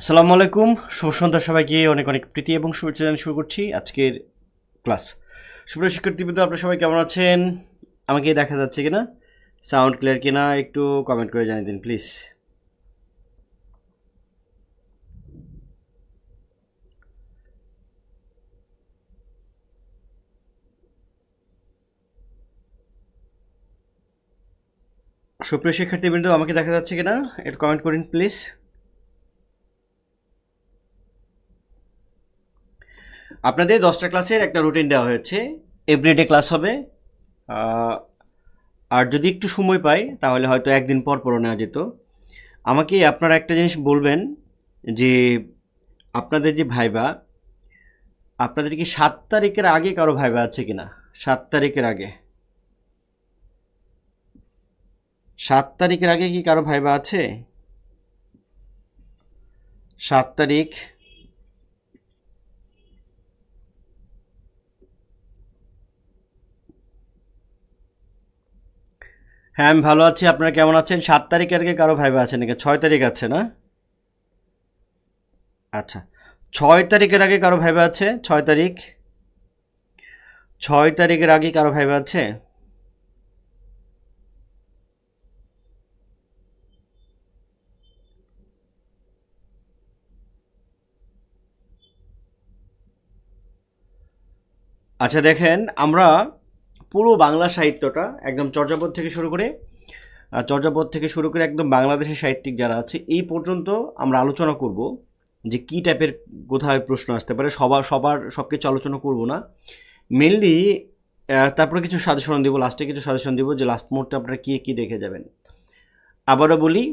আসসালামু আলাইকুম। শুভ সন্ধ্যা সবাইকে। অনেক অনেক প্রীতি এবং শুভেচ্ছা জানিয়ে শুরু করছি আজকের ক্লাস। সুপ্রিয় শিক্ষার্থীবৃন্দ, আপনারা সবাই কেমন আছেন? আমাকে দেখা যাচ্ছে কিনা, সাউন্ড ক্লিয়ার কিনা একটু কমেন্ট করে জানিয়ে দিন প্লিজ। সুপ্রিয় শিক্ষার্থীবৃন্দ, আমাকে দেখা যাচ্ছে কিনা একটু কমেন্ট করুন প্লিজ। আপনাদের 10টা ক্লাসের একটা রুটিন দেওয়া হয়েছে, এভরিডে ক্লাস হবে। আর যদি একটু সময় পাই তাহলে হয়তো একদিন পর পরও নেওয়া যেত। আমাকে আপনারা একটা জিনিস বলবেন যে আপনাদের যে ভাইবা, আপনাদের কি 7 তারিখের আগে কারো ভাইবা আছে কিনা? 7 তারিখের আগে, 7 তারিখের আগে কি কারো ভাইবা আছে? 7 তারিখ। হ্যাঁ, আমি ভালো আছি। আপনারা কেমন আছেন? 7 তারিখের আগে কারো ভাইবা আছে নাকি? 6 তারিখ আছে না? আচ্ছা, 6 তারিখের আগে কারো ভাইবা আছে? 6 তারিখ, 6 তারিখের আগে কারো ভাইবা আছে? আচ্ছা দেখেন, আমরা পুরো বাংলা সাহিত্যটা একদম চর্যাপদ থেকে শুরু করে একদম বাংলাদেশের সাহিত্যিক যারা আছে এই পর্যন্ত আমরা আলোচনা করব যে কী টাইপের কোথায় প্রশ্ন আসতে পারে। সবার সব কিছু আলোচনা করব না, মেনলি তারপরে কিছু সাজেশন দিব, লাস্টে কিছু সাজেশন দিব যে লাস্ট মুহূর্তে আপনারা কী কী দেখে যাবেন। আবারও বলি,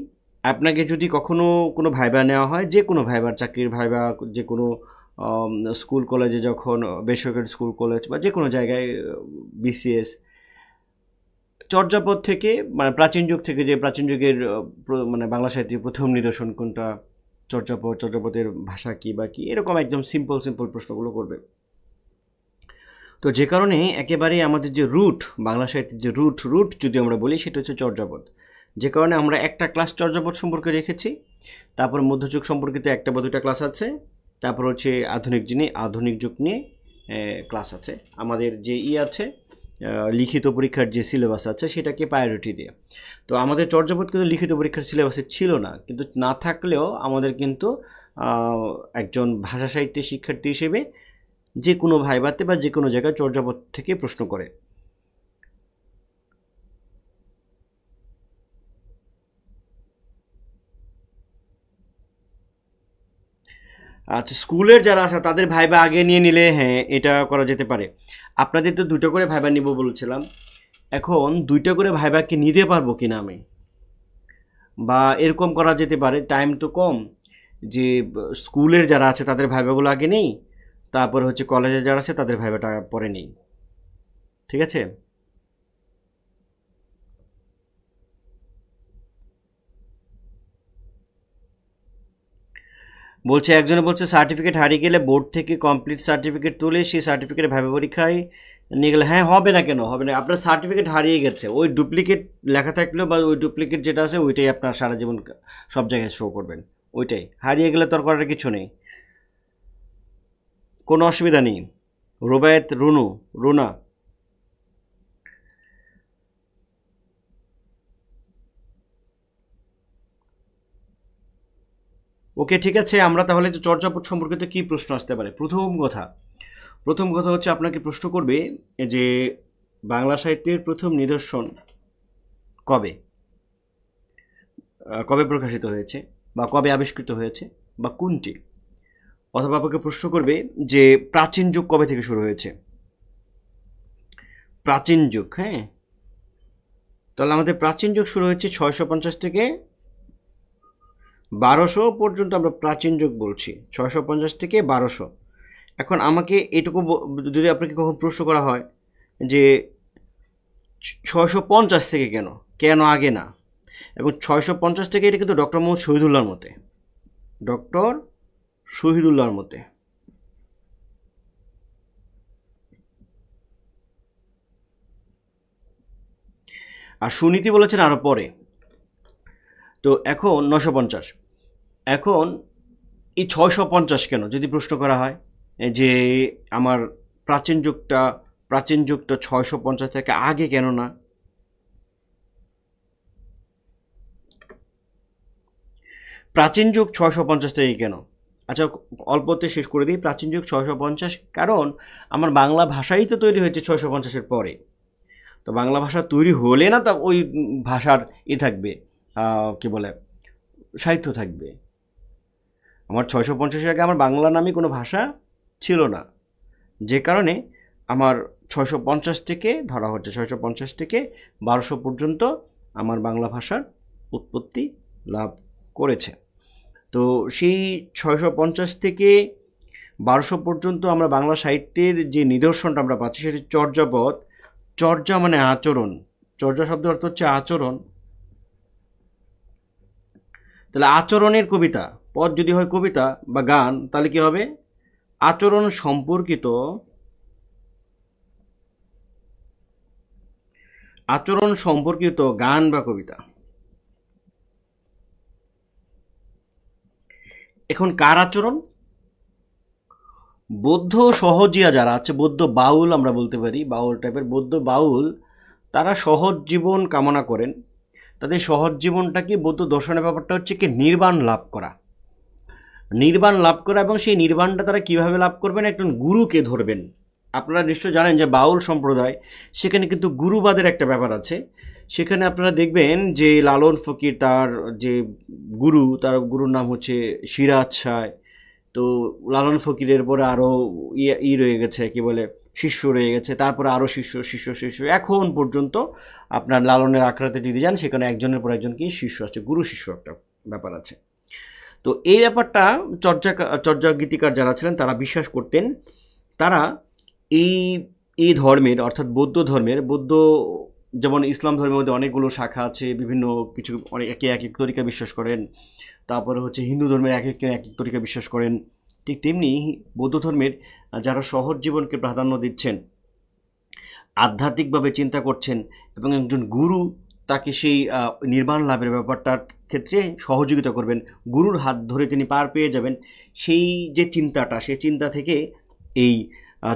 আপনাকে যদি কখনো কোনো ভাইবা নেওয়া হয়, যে কোনো ভাইবার, চাকরির ভাইবা, যে কোনো স্কুল কলেজে, যখন বেসরকারি স্কুল কলেজ বা যে কোনো জায়গায়, বিসিএস, চর্যাপদ থেকে, মানে প্রাচীন যুগ থেকে, যে প্রাচীন যুগের মানে বাংলা সাহিত্যের প্রথম নিদর্শন কোনটা, চর্যাপদের ভাষা কী বা কী, এরকম একদম সিম্পল প্রশ্নগুলো করবে। তো যে কারণে একেবারে আমাদের যে রুট, বাংলা সাহিত্যের যে রুট যদি আমরা বলি, সেটা হচ্ছে চর্যাপদ। যে কারণে আমরা একটা ক্লাস চর্যাপদ সম্পর্কে রেখেছি, তারপর মধ্যযুগ সম্পর্কিত একটা বা দুটা ক্লাস আছে, তারপর হচ্ছে আধুনিক যুগ নিয়ে ক্লাস আছে। আমাদের যে আছে, লিখিত পরীক্ষার যে সিলেবাস আছে সেটাকে প্রায়োরিটি দিয়ে। তো আমাদের চর্যাপদ কিন্তু লিখিত পরীক্ষার সিলেবাসে ছিল না, কিন্তু না থাকলেও আমাদের কিন্তু একজন ভাষা সাহিত্যের শিক্ষার্থী হিসেবে যে কোনো ভাইভাতে বা যে কোনো জায়গায় চর্যাপদ থেকে প্রশ্ন করে। আচ্ছা, স্কুলের যারা আছে তাদের ভাইবা আগে নিয়ে নিলে হ্যাঁ, এটা করা যেতে পারে। আপনাদের তো 2টা করে ভাইবা নিব বলছিলাম, এখন 2টা করে ভাইবা কি নিতে পারবো কিনা আমি, বা এরকম করা যেতে পারে, টাইম তো কম, যে স্কুলের যারা আছে তাদের ভাইবাগুলো আগে নেই, তারপর হচ্ছে কলেজে যারা আছে তাদের ভাইবাটা পরে নেই। ঠিক আছে? একজনে বলছে সার্টিফিকেট হারিয়ে গেলে বোর্ড থেকে কমপ্লিট সার্টিফিকেট তুলে সেই সার্টিফিকেট ভাইবা পরীক্ষায় নিয়ে গেলে, হ্যাঁ হবে না, কেন হবে না? আপনার সার্টিফিকেট হারিয়ে গেছে, ওই ডুপ্লিকেট লেখা থাকলেও বা ওই ডুপ্লিকেট যেটা আছে ওইটাই আপনার সারা জীবন সব জায়গায় শো করবেন। ওইটাই হারিয়ে গেলে তো আর করার কিছু নেই, কোনো অসুবিধা নেই। রুবায়েত, রুনা, ওকে ঠিক আছে। আমরা তাহলে চর্যাপদ সম্পর্কিত কি প্রশ্ন আসতে পারে? প্রথম কথা হচ্ছে আপনাকে প্রশ্ন করবে যে বাংলা সাহিত্যের প্রথম নিদর্শন কবে, কবে প্রকাশিত হয়েছে, বা কবে আবিষ্কৃত হয়েছে, বা কোনটি। অথবা আপনাকে প্রশ্ন করবে যে প্রাচীন যুগ কবে থেকে শুরু হয়েছে, প্রাচীন যুগ। হ্যাঁ, তাহলে আমাদের প্রাচীন যুগ শুরু হয়েছে 650 থেকে 1200 পর্যন্ত, আমরা প্রাচীন যুগ বলছি 650 থেকে 1200। এখন আমাকে এটুকু যদি আপনাকে কখন প্রশ্ন করা হয় যে 650 থেকে কেন, কেন আগে না, এবং 650 থেকে, এটা কিন্তু ডক্টর মোহাম্মদ শহীদুল্লাহর মতে, ডক্টর শহীদুল্লাহর মতে। আর সুনীতি বলেছেন আরো পরে। তো এখন 950। এখন এই 650 কেন যদি প্রশ্ন করা হয় যে আমার প্রাচীন যুগটা 650 থেকে আগে কেন না? প্রাচীন যুগ 650 থেকে কেন? আচ্ছা, অল্পতে শেষ করে দিই। প্রাচীন যুগ 650 কারণ আমার বাংলা ভাষাই তো তৈরি হয়েছে 650-এর পরে। তো বাংলা ভাষা তৈরি হলে না তা ওই ভাষার থাকবে, কি বলে, সাহিত্য থাকবে। আমার 650 আগে আমার বাংলা নামে কোনো ভাষা ছিল না, যে কারণে আমার 650 থেকে ধরা হচ্ছে 650 থেকে 1200 পর্যন্ত আমার বাংলা ভাষার উৎপত্তি লাভ করেছে। তো সেই 650 থেকে 1200 পর্যন্ত আমরা বাংলা সাহিত্যের যে নিদর্শনটা আমরা পাচ্ছি সেটি চর্যাপদ। চর্যা মানে আচরণ, চর্যা শব্দের অর্থ হচ্ছে আচরণ। তাহলে আচরণের কবিতা, পদ যদি হয় কবিতা বা গান, তাহলে কি হবে? আচরণ সম্পর্কিত গান বা কবিতা। এখন কার আচরণ? বৌদ্ধ সহজিয়া যারা আছে, বৌদ্ধ বাউল আমরা বলতে পারি, বাউল টাইপের বৌদ্ধ বাউল, তারা সহজ জীবন কামনা করেন। তাদের সহজ জীবনটা কি, বৌদ্ধ দর্শনের ব্যাপারটা হচ্ছে কি নির্বাণ লাভ করা, এবং সেই নির্বাণটা তারা কিভাবে লাভ করবেন? একজন গুরুকে ধরবেন। আপনারা নিশ্চয় জানেন যে বাউল সম্প্রদায়, সেখানে কিন্তু গুরুবাদের একটা ব্যাপার আছে। সেখানে আপনারা দেখবেন যে লালন ফকির তার যে গুরু, তার গুরুর নাম হচ্ছে সিরাজ শাহ। তো লালন ফকিরের পরে আরও রয়ে গেছে, কি বলে, শিষ্য রয়ে গেছে, তারপরে আরও শিষ্য এখন পর্যন্ত আপনার লালনের আখড়াতে যদি যান সেখানে একজনের পর একজন কি শিষ্য আছে, গুরু শিষ্য একটা ব্যাপার আছে। তো এই ব্যাপারটা চর্যা গীতিকার যারা ছিলেন তারা বিশ্বাস করতেন। তারা এই ধর্মের, অর্থাৎ বৌদ্ধ ধর্মের, যেমন ইসলাম ধর্মের মধ্যে অনেকগুলো শাখা আছে, বিভিন্ন কিছু অনেক এক এক তরিকা বিশ্বাস করেন। তারপরে হচ্ছে হিন্দু ধর্মের এক এক তরিকা বিশ্বাস করেন। ঠিক তেমনি বৌদ্ধ ধর্মের যারা সহজ জীবনকে প্রাধান্য দিচ্ছেন, আধ্যাত্মিকভাবে চিন্তা করছেন, এবং একজন গুরু তাকে সেই নির্বাণ লাভের ব্যাপারটার ক্ষেত্রে সহযোগিতা করবেন, গুরুর হাত ধরে তিনি পার পেয়ে যাবেন, সেই যে চিন্তাটা, সেই চিন্তা থেকে এই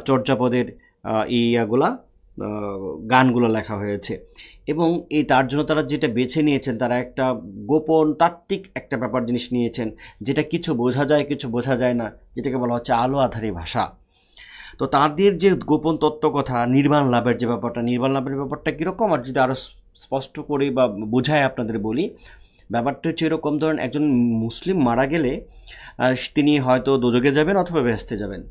চর্যাপদের গানগুলো লেখা হয়েছে। এবং তার জন্য তারা যেটা বেছে নিয়েছেন, তারা একটা গোপন তাত্ত্বিক একটা ব্যাপার জিনিস নিয়েছেন, যেটা কিছু বোঝা যায় কিছু বোঝা যায় না, যেটাকে বলা হচ্ছে আলো আধারী ভাষা। তো তাদের যে গোপন তত্ত্বকথা, নির্বাণ লাভের ব্যাপারটা কীরকম, আর যদি আরও স্পষ্ট করে বা বোঝায় আপনাদের বলি, ব্যাপারটা হচ্ছে এরকম, ধরেন একজন মুসলিম মারা গেলে তিনি হয়তো দোজখে যাবেন অথবা বেহেশতে যাবেন।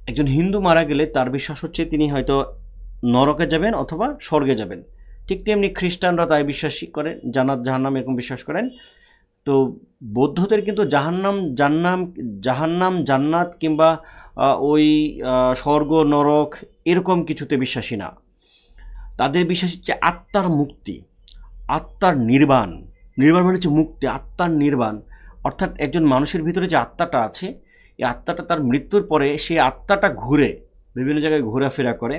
একজন হিন্দু মারা গেলে তার বিশ্বাস হচ্ছে তিনি হয়তো নরকে যাবেন অথবা স্বর্গে যাবেন। ঠিক তেমনি খ্রিস্টানরা তাই বিশ্বাসী করেন, জাহান্নাম এরকম বিশ্বাস করেন। তো বৌদ্ধদের কিন্তু জাহান্নাম জান্নাত কিংবা ওই স্বর্গ নরক এরকম কিছুতে বিশ্বাসী না। তাদের বিশ্বাস হচ্ছে আত্মার মুক্তি, আত্মার নির্বাণ মানে হচ্ছে মুক্তি, আত্মার নির্বাণ। অর্থাৎ একজন মানুষের ভিতরে যে আত্মাটা আছে, এই আত্মাটা তার মৃত্যুর পরে সেই আত্মাটা ঘুরে বিভিন্ন জায়গায় ঘোরাফেরা করে।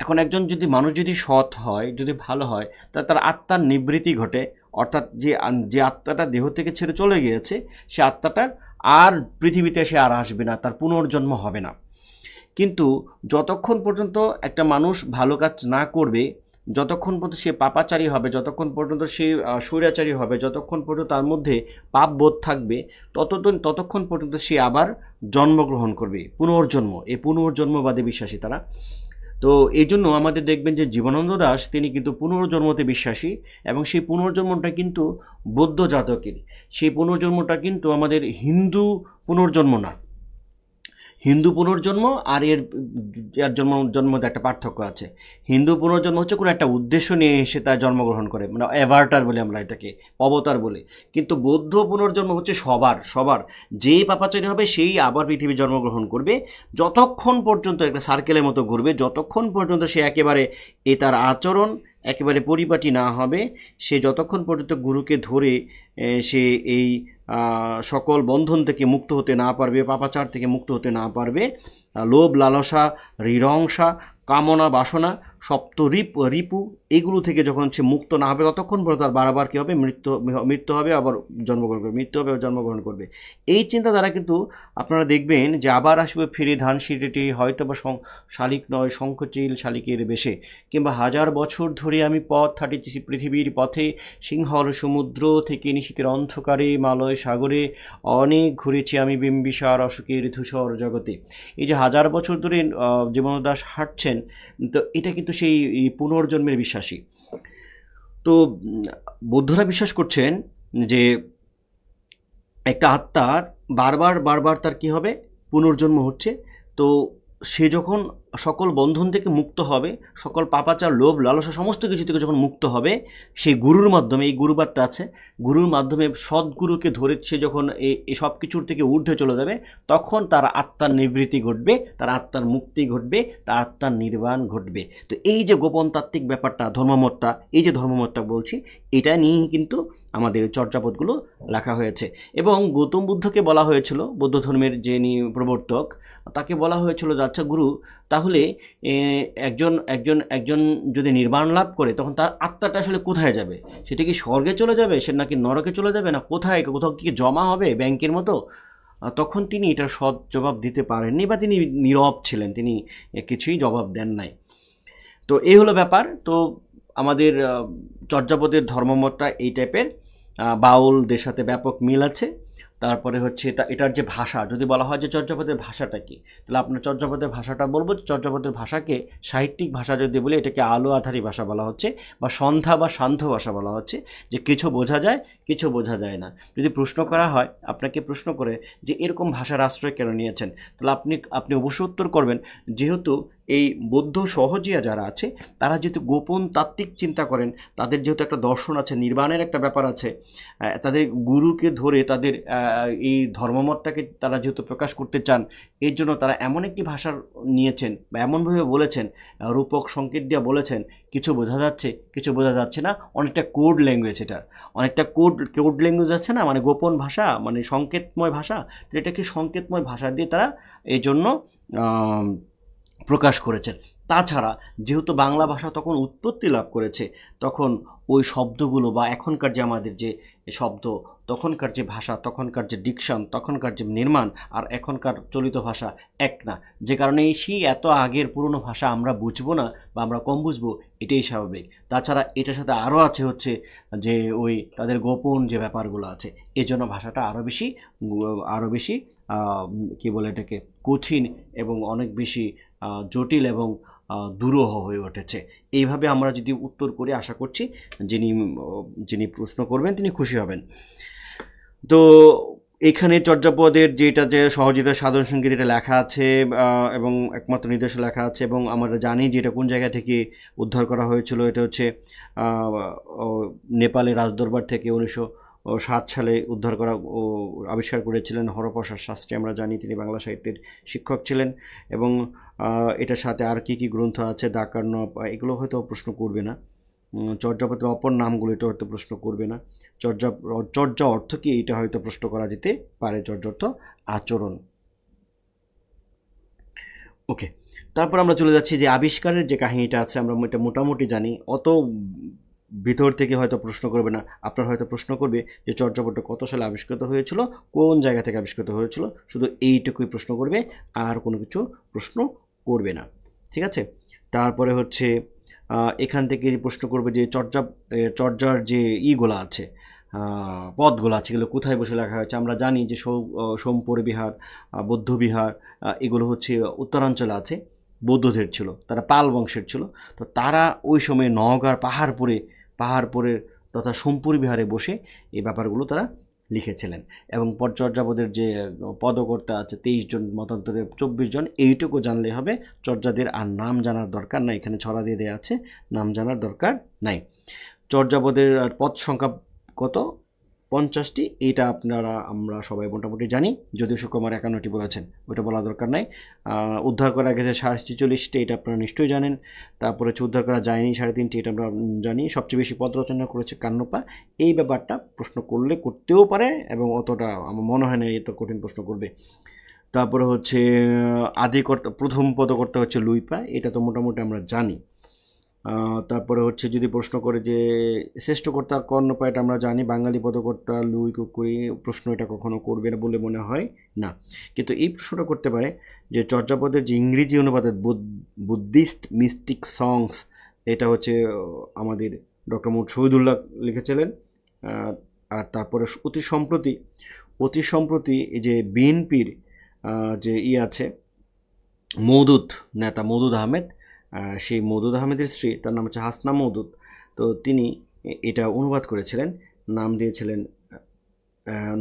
এখন একজন মানুষ যদি সৎ হয়, যদি ভালো হয়, তার আত্মার নিবৃত্তি ঘটে। অর্থাৎ যে আত্মাটা দেহ থেকে ছেড়ে চলে গিয়েছে, সে আত্মাটা আর পৃথিবীতে সে আর আসবে না, তার পুনর্জন্ম হবে না। কিন্তু যতক্ষণ পর্যন্ত একটা মানুষ ভালো কাজ না করবে, যতক্ষণ পর্যন্ত সে পাপাচারী হবে, যতক্ষণ পর্যন্ত সে স্বৈরাচারী হবে, যতক্ষণ পর্যন্ত তার মধ্যে পাপ বোধ থাকবে, ততক্ষণ পর্যন্ত সে আবার জন্মগ্রহণ করবে, পুনর্জন্ম। এই পুনর্জন্মবাদে বিশ্বাসী তারা। তো এই জন্য আমাদের দেখবেন যে জীবনানন্দ দাশ তিনি কিন্তু পুনর্জন্মতে বিশ্বাসী, এবং সেই পুনর্জন্মটা কিন্তু বৌদ্ধ জাতকের, সেই পুনর্জন্মটা কিন্তু আমাদের হিন্দু পুনর্জন্ম না। হিন্দু পুনর্জন্ম আর এর জন্মতে একটা পার্থক্য আছে। হিন্দু পুনর্জন্ম হচ্ছে কোনো একটা উদ্দেশ্য নিয়ে এসে তার জন্মগ্রহণ করে, মানে অ্যাভার্টার বলে আমরা এটাকে, অবতার বলে। কিন্তু বৌদ্ধ পুনর্জন্ম হচ্ছে সবার যেই পাপাচারী হবে সেই আবার পৃথিবী জন্মগ্রহণ করবে, যতক্ষণ পর্যন্ত একটা সার্কেলের মতো ঘুরবে, যতক্ষণ পর্যন্ত সে একেবারে তার আচরণ একেবারে পরিপাটি না হবে, সে যতক্ষণ পর্যন্ত গুরুকে ধরে সে এই সকল বন্ধন থেকে মুক্ত হতে না পারবে, পাপাচার থেকে মুক্ত হতে না পারবে, লোভ লালসা হৃদংসা কামনা বাসনা সপ্ত রিপু এগুলো থেকে যখন সে মুক্ত না হবে ততক্ষণ পর্যন্ত তার বারবার কী হবে, মৃত্যু হবে, আবার জন্মগ্রহণ করবে, মৃত্যু হবে, জন্মগ্রহণ করবে। এই চিন্তা দ্বারা কিন্তু আপনারা দেখবেন যে আবার আসবে ফিরে ধান সিঁড়িটি হয়তো বা শালিক নয় শঙ্খচিল শালিকের বেশে, কিংবা 1000 বছর ধরে আমি পথ হাঁটিতেছি পৃথিবীর পথে, সিংহল সমুদ্র থেকে নিশীথের অন্ধকারে মালয় সাগরে, অনেক ঘুরেছি আমি বিম্বিসার অশোকের ধূসর জগতে। এই যে 1000 বছর ধরে জীবনদাস হাঁটছেন, তো এটা কিন্তু সেই পুনর্জন্মের বিশ্বাসী। তো বৌদ্ধরা বিশ্বাস করছেন যে একটা আত্মার বারবার তার কি হবে, পুনর্জন্ম হচ্ছে। তো সে যখন সকল বন্ধন থেকে মুক্ত হবে, সকল পাপাচার লোভ লালসা সমস্ত কিছু থেকে যখন মুক্ত হবে, সেই গুরুর মাধ্যমে, এই গুরুবারটা আছে, গুরুর মাধ্যমে সদ্গুরুকে ধরে সে যখন এই সব কিছুর থেকে ঊর্ধ্বে চলে যাবে, তখন তার আত্মার নিবৃত্তি ঘটবে, তার আত্মার মুক্তি ঘটবে, তার আত্মার নির্বাণ ঘটবে। তো এই যে গোপন তাত্ত্বিক ব্যাপারটা, ধর্মমতটা, এই যে ধর্মমতটা বলছি, এটা নিয়েই কিন্তু আমাদের চর্যাপদগুলো লেখা হয়েছে। এবং গৌতম বুদ্ধকে বলা হয়েছিল, বৌদ্ধ ধর্মের যিনি প্রবর্তক, তাকে বলা হয়েছিল যে আচ্ছা গুরু, তাহলে একজন একজন একজন যদি নির্বাণ লাভ করে তখন তার আত্মাটা আসলে কোথায় যাবে? সেটা কি স্বর্গে চলে যাবে, সে নাকি নরকে চলে যাবে, না কোথায়, কোথাও কি জমা হবে ব্যাংকের মতো? তখন তিনি এটার সৎ জবাব দিতে পারেননি, বা তিনি নীরব ছিলেন, তিনি কিছুই জবাব দেন নাই। তো এই হলো ব্যাপার। তো আমাদের চর্যাপদের ধর্মমতটা এই টাইপের, বাউলদের সাথে ব্যাপক মিল আছে। তারপরে হচ্ছে এটার যে ভাষা, যদি বলা হয় যে চর্যাপদের ভাষাটা কি, তাহলে আপনার চর্যাপদের ভাষাটা বলবো। চর্যাপদের ভাষাকে সাহিত্যিক ভাষা যদি বলি, এটাকে আলো আধারী ভাষা বলা হচ্ছে, বা সন্ধ্যা বা শান্ত ভাষা বলা হচ্ছে, যে কিছু বোঝা যায়, কিছু বোঝা যায় না। যদি প্রশ্ন করা হয়, আপনাকে প্রশ্ন করে যে এরকম ভাষার আশ্রয় কেন নিয়েছেন, তাহলে আপনি অবশ্যই উত্তর করবেন, যেহেতু এই বৌদ্ধ সহজিয়া যারা আছে, তারা যেহেতু গোপন তাত্ত্বিক চিন্তা করেন, তাদের যেহেতু একটা দর্শন আছে, নির্বাণের একটা ব্যাপার আছে, তাদের গুরুকে ধরে তাদের এই ধর্মমতটাকে তারা যেহেতু প্রকাশ করতে চান, এর জন্য তারা এমন একটি ভাষা নিয়েছেন, বা এমনভাবে বলেছেন, রূপক সংকেত দিয়ে বলেছেন, কিছু বোঝা যাচ্ছে, কিছু বোঝা যাচ্ছে না, অনেকটা কোড ল্যাঙ্গুয়েজ, এটা অনেকটা কোড ল্যাঙ্গুয়েজ আছে না, মানে গোপন ভাষা, মানে সংকেতময় ভাষা। তো এটাকে সংকেতময় ভাষা দিয়ে তারা এই জন্য প্রকাশ করেছেন। তাছাড়া যেহেতু বাংলা ভাষা তখন উৎপত্তি লাভ করেছে, তখন ওই শব্দগুলো, বা এখনকার যে আমাদের যে শব্দ, তখনকার যে ভাষা, তখনকার যে ডিকশন, তখনকার যে নির্মাণ, আর এখনকার চলিত ভাষা এক না। যে কারণে সেই এত আগের পুরনো ভাষা আমরা বুঝবো না, বা আমরা কম বুঝবো, এটাই স্বাভাবিক। তাছাড়া এটার সাথে আরও আছে হচ্ছে যে ওই তাদের গোপন যে ব্যাপারগুলো আছে, এজন্য ভাষাটা আরও বেশি কী বলে এটাকে, কঠিন এবং অনেক বেশি জটিল এবং দুরূহ হয়ে উঠেছে। এইভাবে আমরা যদি উত্তর করি, আশা করছি যিনি প্রশ্ন করবেন তিনি খুশি হবেন। তো এখানে চর্যাপদের যেটা যে সহজিতা সাধন সঙ্গীত, এটা লেখা আছে, এবং একমাত্র নির্দেশে লেখা আছে, এবং আমরা জানি যে এটা কোন জায়গা থেকে উদ্ধার করা হয়েছিল। এটা হচ্ছে নেপালের রাজদরবার থেকে 1907 সালে উদ্ধার করা ও আবিষ্কার করেছিলেন হরপ্রসাদ শাস্ত্রী। আমরা জানি তিনি বাংলা সাহিত্যের শিক্ষক ছিলেন। এবং এটার সাথে আর কি কি গ্রন্থ আছে, দাকার্ণব, এগুলো হয়তো প্রশ্ন করবে না। চর্যাপদের অপর নামগুলো এটা হয়তো প্রশ্ন করবে না। চর্যা অর্থ কি, এটা হয়তো প্রশ্ন করা যেতে পারে। চর্যা অর্থ আচরণ। ওকে, তারপর আমরা চলে যাচ্ছি যে আবিষ্কারের যে কাহিনীটা আছে, আমরা এটা মোটামুটি জানি, অত ভিতর থেকে হয়তো প্রশ্ন করবে না। আপনার হয়তো প্রশ্ন করবে যে চর্যাপদটা কত সালে আবিষ্কৃত হয়েছিল, কোন জায়গা থেকে আবিষ্কৃত হয়েছিল, শুধু এইটুকুই প্রশ্ন করবে, আর কোনো কিছু প্রশ্ন করবে না। ঠিক আছে। তারপরে হচ্ছে এখান থেকে প্রশ্ন করবে যে চর্যার যে ইগুলো আছে, পদগুলো আছে, এগুলো কোথায় বসে লেখা হয়েছে। আমরা জানি যে সোমপুর বিহার, বৌদ্ধবিহার, এগুলো হচ্ছে উত্তরাঞ্চলে আছে, বৌদ্ধদের ছিল, তারা পাল বংশের ছিল। তো তারা ওই সময় নওগাঁর পাহাড়পুরের তথা সোমপুর বিহারে বসে এই ব্যাপারগুলো তারা লিখেছিলেন। এবং চর্যাপদের যে পদকর্তা আছে 23 জন, মতান্তরে 24 জন, এইটুকু জানলে হবে। চর্যাদের আর নাম জানার দরকার নাই, এখানে ছড়া দিয়ে দেওয়া আছে, নাম জানার দরকার নাই। চর্যাপদের পদ সংখ্যা কত? 50টি। এইটা আমরা সবাই মোটামুটি জানি, যদিও শুক্রবার 51টি বলেছেন, ওইটা বলা দরকার নাই। উদ্ধার করা গেছে 46টি, এটা আপনারা নিশ্চয়ই জানেন। তারপরে হচ্ছে উদ্ধার করা যায়নি 3.5টি, এটা আমরা জানি। সবচেয়ে বেশি পদ রচনা করেছে কান্নপা। এই ব্যাপারটা প্রশ্ন করতেও পারে, এবং অতটা আমার মনে হয় না এত কঠিন প্রশ্ন করবে। তারপরে হচ্ছে আদিকর্তা, প্রথম পদকর্তা হচ্ছে লুইপা, এটা তো মোটামুটি আমরা জানি। তারপরে হচ্ছে যদি প্রশ্ন করে যে শ্রেষ্ঠকর্তা কর্ণপা, এটা আমরা জানি, বাঙালি পদকর্তা লুই কুকুরি, প্রশ্ন এটা কখনো করবে না বলে মনে হয় না। কিন্তু এই প্রশ্নটা করতে পারে যে চর্যাপদের যে ইংরেজি অনুবাদে বুদ্ধিস্ট মিস্টিক সংস, এটা হচ্ছে আমাদের ডক্টর মোহাম্মদ শহীদুল্লাহ লিখেছিলেন। আর তারপরে অতি সম্প্রতি এই যে বিএনপির যে আছে মওদুদ নেতা মওদুদ আহমেদ, সেই মওদুদ আহমেদের স্ত্রী, তার নাম হচ্ছে হাসনা মওদুদ, তো তিনি এটা অনুবাদ করেছিলেন,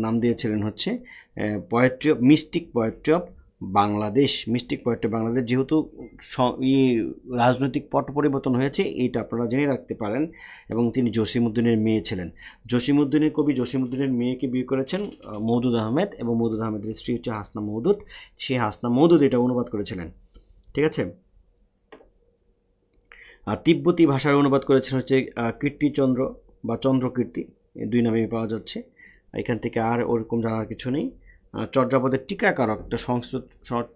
নাম দিয়েছিলেন হচ্ছে poetry of mystic poetry of Bangladesh. Mystic poetry Bangladesh, যেহেতু রাজনৈতিক পট পরিবর্তন হয়েছে, এইটা আপনারা জেনে রাখতে পারেন। এবং তিনি জসিমউদ্দিনের মেয়ে ছিলেন। কবি জসিমউদ্দিনের মেয়েকে বিয়ে করেছেন মওদুদ আহমেদ, এবং মওদুদ আহমেদের স্ত্রী হচ্ছে হাসনা মওদুদ। সেই হাসনা মওদুদ এটা অনুবাদ করেছিলেন, ঠিক আছে। আর তিব্বতী ভাষায় অনুবাদ করেছেন হচ্ছে কীর্তিচন্দ্র বা চন্দ্রকীর্তি, দুই নামেই পাওয়া যাচ্ছে। এখান থেকে আর ওরকম জানার কিছু নেই। চর্যাপদের টিকাকারক একটা সংস্কৃত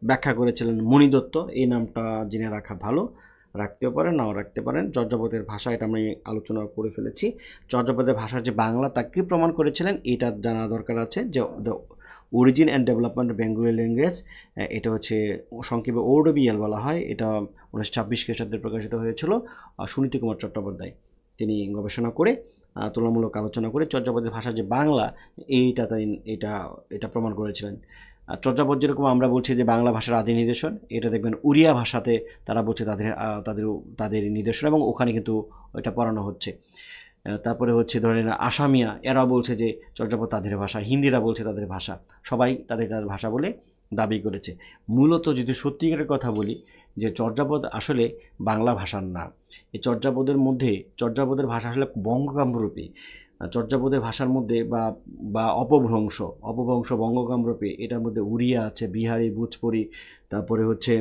ব্যাখ্যা করেছিলেন মণিদত্ত, এই নামটা জেনে রাখা ভালো, রাখতেও পারেন নাও রাখতে পারেন। চর্যাপদের ভাষা এটা আমি আলোচনা করে ফেলেছি। চর্যাপদের ভাষা যে বাংলা, তা কি প্রমাণ করেছিলেন এটা জানা দরকার আছে। যে the origin and development Bengali language, এটা হচ্ছে সংক্ষেপে OWL বলা হয়। এটা 1926 খ্রিস্টাব্দে প্রকাশিত হয়েছিল। সুনীতি কুমার চট্টোপাধ্যায় তিনি গবেষণা করে তুলনামূলক আলোচনা করে চর্যাপদের ভাষা যে বাংলা, এটা প্রমাণ করেছিলেন। চর্যাপদ যেরকম আমরা বলছি যে বাংলা ভাষার আদি নিদর্শন, এটা দেখবেন উড়িয়া ভাষাতে তারা বলছে তাদের নিদর্শন, এবং ওখানে কিন্তু এটা পড়ানো হচ্ছে। তারপরে হচ্ছে ধরেন আসামিয়া, এরা বলছে যে চর্যাপদ তাদের ভাষা, হিন্দিরা বলছে তাদের ভাষা, সবাই তাদের ভাষা বলে দাবি করেছে। মূলত যদি সত্যিকারের কথা বলি, যে চর্যাপদ আসলে বাংলা ভাষার না। এই চর্যাপদের ভাষা আসলে বঙ্গকাম্যরূপী। চর্যাপদের ভাষার মধ্যে বা অপভ্রংশ বঙ্গকাম্যরূপী, এটার মধ্যে উড়িয়া আছে, বিহারি, ভোজপুরি, তারপরে হচ্ছে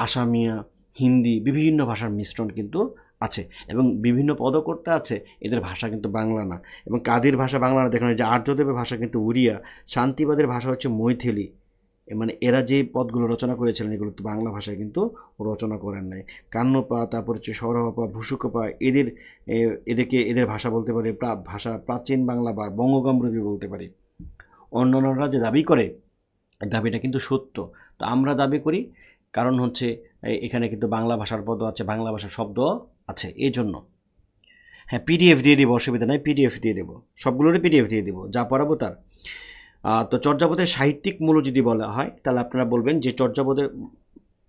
আসামিয়া, হিন্দি, বিভিন্ন ভাষার মিশ্রণ কিন্তু আছে, এবং বিভিন্ন পদকর্তা আছে, এদের ভাষা কিন্তু বাংলা না। এবং কাদের ভাষা বাংলা না দেখেন, যে আর্যদেবের ভাষা কিন্তু উড়িয়া, শান্তিবাদের ভাষা হচ্ছে মৈথিলি। মানে এরা যে পদগুলো রচনা করেছিলেন, এগুলো তো বাংলা ভাষায় কিন্তু রচনা করেন নাই। কান্নপা, তারপর হচ্ছে সৌরভপা, ভূষুকপা, এদের ভাষা বলতে পারে প্রাচীন বাংলা বা বঙ্গকাম্যরূপী বলতে পারি। অন্যান্যরা যে দাবি করে, দাবিটা কিন্তু সত্য। তো আমরা দাবি করি, কারণ হচ্ছে এখানে কিন্তু বাংলা ভাষার পদ আছে, বাংলা ভাষার শব্দ আছে, এই জন্য। হ্যাঁ, PDF দিয়ে দিব, অসুবিধা নাই, PDF দিয়ে দেবো, সবগুলোরই PDF দিয়ে দেবো, যা পড়াবো তার। তো চর্যাপদের সাহিত্যিক মূল্য যদি বলা হয়, তাহলে আপনারা বলবেন যে চর্যাপদের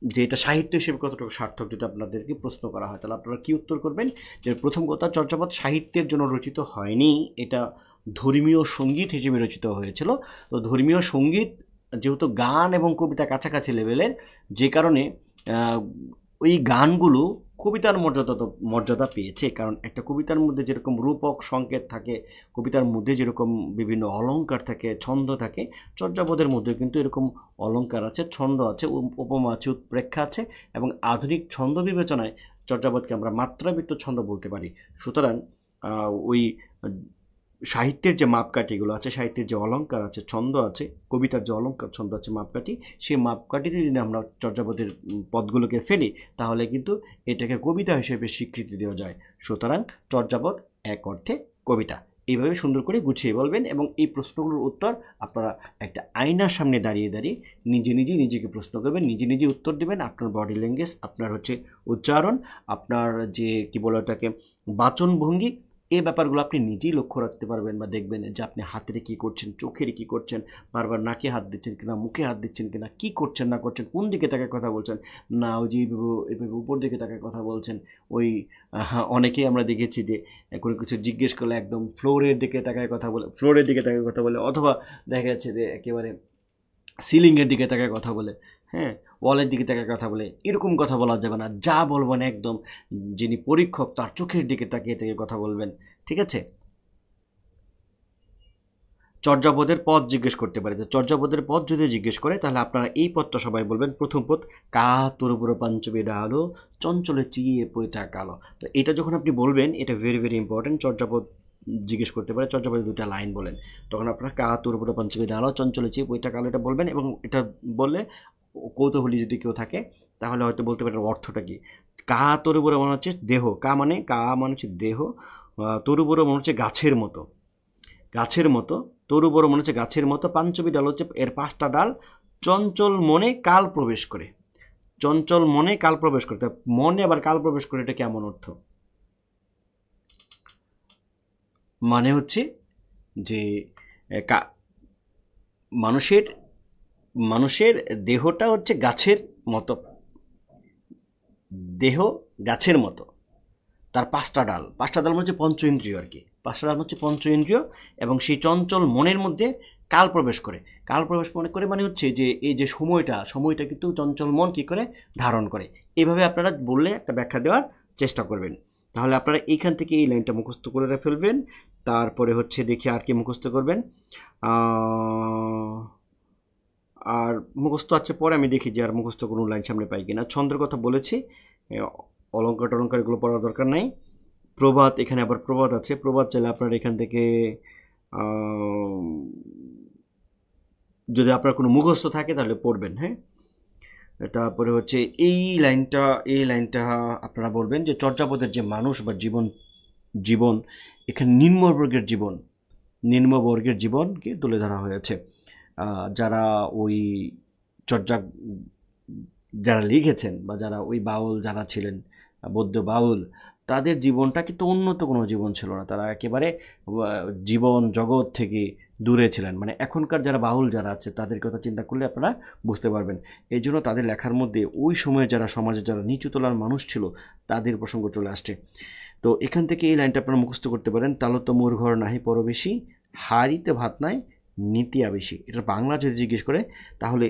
যে এটা সাহিত্য হিসেবে কতটুকু সার্থক, যদি আপনাদেরকে প্রশ্ন করা হয়, তাহলে আপনারা কি উত্তর করবেন? যে প্রথম কথা, চর্যাপদ সাহিত্যের জন্য রচিত হয়নি, এটা ধর্মীয় সঙ্গীত হিসেবে রচিত হয়েছিল। তো ধর্মীয় সঙ্গীত যেহেতু গান এবং কবিতা কাছাকাছি লেভেলের, যে কারণে ওই গানগুলো কবিতার মর্যাদা পেয়েছে। কারণ একটা কবিতার মধ্যে যেরকম রূপক সংকেত থাকে, কবিতার মধ্যে যেরকম বিভিন্ন অলঙ্কার থাকে, ছন্দ থাকে, চর্যাপদের মধ্যে কিন্তু এরকম অলঙ্কার আছে, ছন্দ আছে, উপমা আছে, উৎপ্রেক্ষা আছে, এবং আধুনিক ছন্দ বিবেচনায় চর্যাপদকে আমরা মাত্রাবৃত্ত ছন্দ বলতে পারি। সুতরাং ওই সাহিত্যের যে মাপকাঠিগুলো আছে, সাহিত্যের যে অলঙ্কার আছে, ছন্দ আছে, কবিতার যে অলঙ্কার ছন্দ আছে, মাপকাঠি, সেই মাপকাঠিতে যদি আমরা চর্যাপদের পদগুলোকে ফেলি, তাহলে কিন্তু এটাকে কবিতা হিসেবে স্বীকৃতি দেওয়া যায়। সুতরাং চর্যাপদ এক অর্থে কবিতা। এইভাবে সুন্দর করে গুছিয়ে বলবেন, এবং এই প্রশ্নগুলোর উত্তর আপনারা একটা আয়নার সামনে দাঁড়িয়ে নিজেকে প্রশ্ন করবেন, নিজে উত্তর দেবেন। আপনার বডি ল্যাঙ্গুয়েজ, আপনার হচ্ছে উচ্চারণ, আপনার যে কী বলে ওটাকে বাচনভঙ্গি, এই ব্যাপারগুলো আপনি নিজেই লক্ষ্য রাখতে পারবেন, বা দেখবেন যে আপনি হাতের কী করছেন, চোখের কী করছেন, বারবার নাকে হাত দিচ্ছেন কিনা, মুখে হাত দিচ্ছেন কিনা, কী করছেন না করছেন, কোন দিকে তাকে কথা বলছেন, না ওই যে এভাবে উপর দিকে তাকে কথা বলছেন। ওই অনেকেই আমরা দেখেছি যে কোনো কিছু জিজ্ঞেস করলে একদম ফ্লোরের দিকে তাকায় কথা বলে, অথবা দেখা যাচ্ছে যে একেবারে সিলিংয়ের দিকে তাকায় কথা বলে, হ্যাঁ, ওয়ালের দিকে তাকায় কথা বলে। এরকম কথা বলা যাবে না, যা বলবেন একদম যিনি পরীক্ষক তার চোখের দিকে তাকিয়ে কথা বলবেন, ঠিক আছে। চর্যাপদের পদ জিজ্ঞেস করতে পারে, তো চর্যাপদের পদ যদি জিজ্ঞেস করে, তাহলে আপনারা এই পদটা সবাই বলবেন। প্রথম পদ, কা তোর উপরে পাঞ্চবেদা আলো, চঞ্চলে চিয়ে পয়টা কালো। তো এটা যখন আপনি বলবেন, এটা ভেরি ভেরি ইম্পর্টেন্ট। চর্যাপদ জিজ্ঞেস করতে পারে চর্যাপদের দুটা লাইন বলেন, তখন আপনারা কা তোর উপরে পঞ্চমী দাঁড়াও চঞ্চল চিপ ওইটা কালো এটা বলবেন, এবং এটা বললে কৌতূহলী যদি কেউ থাকে তাহলে হয়তো বলতে পারে অর্থটা কি। কা তোর উপরে মনে হচ্ছে দেহ, কা মানে হচ্ছে দেহ, তোর উপরে মনে হচ্ছে গাছের মতো, গাছের মতো, তরু বড় মনে হচ্ছে গাছের মতো, পাঞ্চবী ডাল হচ্ছে এর 5টা ডাল, চঞ্চল মনে কাল প্রবেশ করে, চঞ্চল মনে কাল প্রবেশ করে, মনে আবার কাল প্রবেশ করে এটা কেমন অর্থ? মানে হচ্ছে যে মানুষের মানুষের দেহটা হচ্ছে গাছের মতো, দেহ গাছের মতো, তার 5টা ডাল, 5টা ডাল হচ্ছে পঞ্চ ইন্দ্রিয় আর কি, 5টা ডাল হচ্ছে পঞ্চ ইন্দ্রিয়, এবং সেই চঞ্চল মনের মধ্যে কাল প্রবেশ করে, কাল প্রবেশ মনে করে মানে হচ্ছে যে এই যে সময়টা কিন্তু চঞ্চল মন কী করে ধারণ করে। এইভাবে আপনারা বললে একটা ব্যাখ্যা দেওয়ার চেষ্টা করবেন। তাহলে আপনারা এইখান থেকে এই লাইনটা মুখস্থ করে ফেলবেন। তারপরে হচ্ছে দেখি আর কি মুখস্থ করবেন, আর মুখস্থ আছে পরে আমি দেখি যে আর মুখস্থ কোনো লাইন সামনে পাই কিনা। ছন্দের কথা বলেছি, অলঙ্কার টলঙ্কার এগুলো পড়ার দরকার নাই। প্রবাদ, এখানে আবার প্রবাদ আছে, প্রবাদ চাইলে আপনারা এখান থেকে যদি আপনার কোনো মুখস্থ থাকে তাহলে পড়বেন। হ্যাঁ, তারপরে হচ্ছে এই লাইনটা আপনারা বলবেন যে চর্যাপদের যে মানুষ বা জীবন এখানে নিম্নবর্গের জীবনকে তুলে ধরা হয়েছে। যারা ওই যারা লিখেছেন বা যারা ওই বাউল যারা ছিলেন, বৌদ্ধ বাউল, তাদের জীবনটা কিন্তু উন্নত কোনো জীবন ছিল না, তারা একেবারে জীবন জগৎ থেকে দূরে ছিলেন। মানে এখনকার যারা বাউল যারা আছে তাদের কথা চিন্তা করলে আপনারা বুঝতে পারবেন। এই জন্য তাদের লেখার মধ্যে ওই সময়ে যারা সমাজে যারা নিচু তলার মানুষ ছিল তাদের প্রসঙ্গ চলে আসছে। তো এখান থেকে এই লাইনটা আপনারা মুখস্থ করতে পারেন, তালত মোর ঘর নাহি পরবেশী, হাড়িতে ভাত নাই নীতি আবেশী। এটা বাংলা যদি জিজ্ঞেস করে তাহলে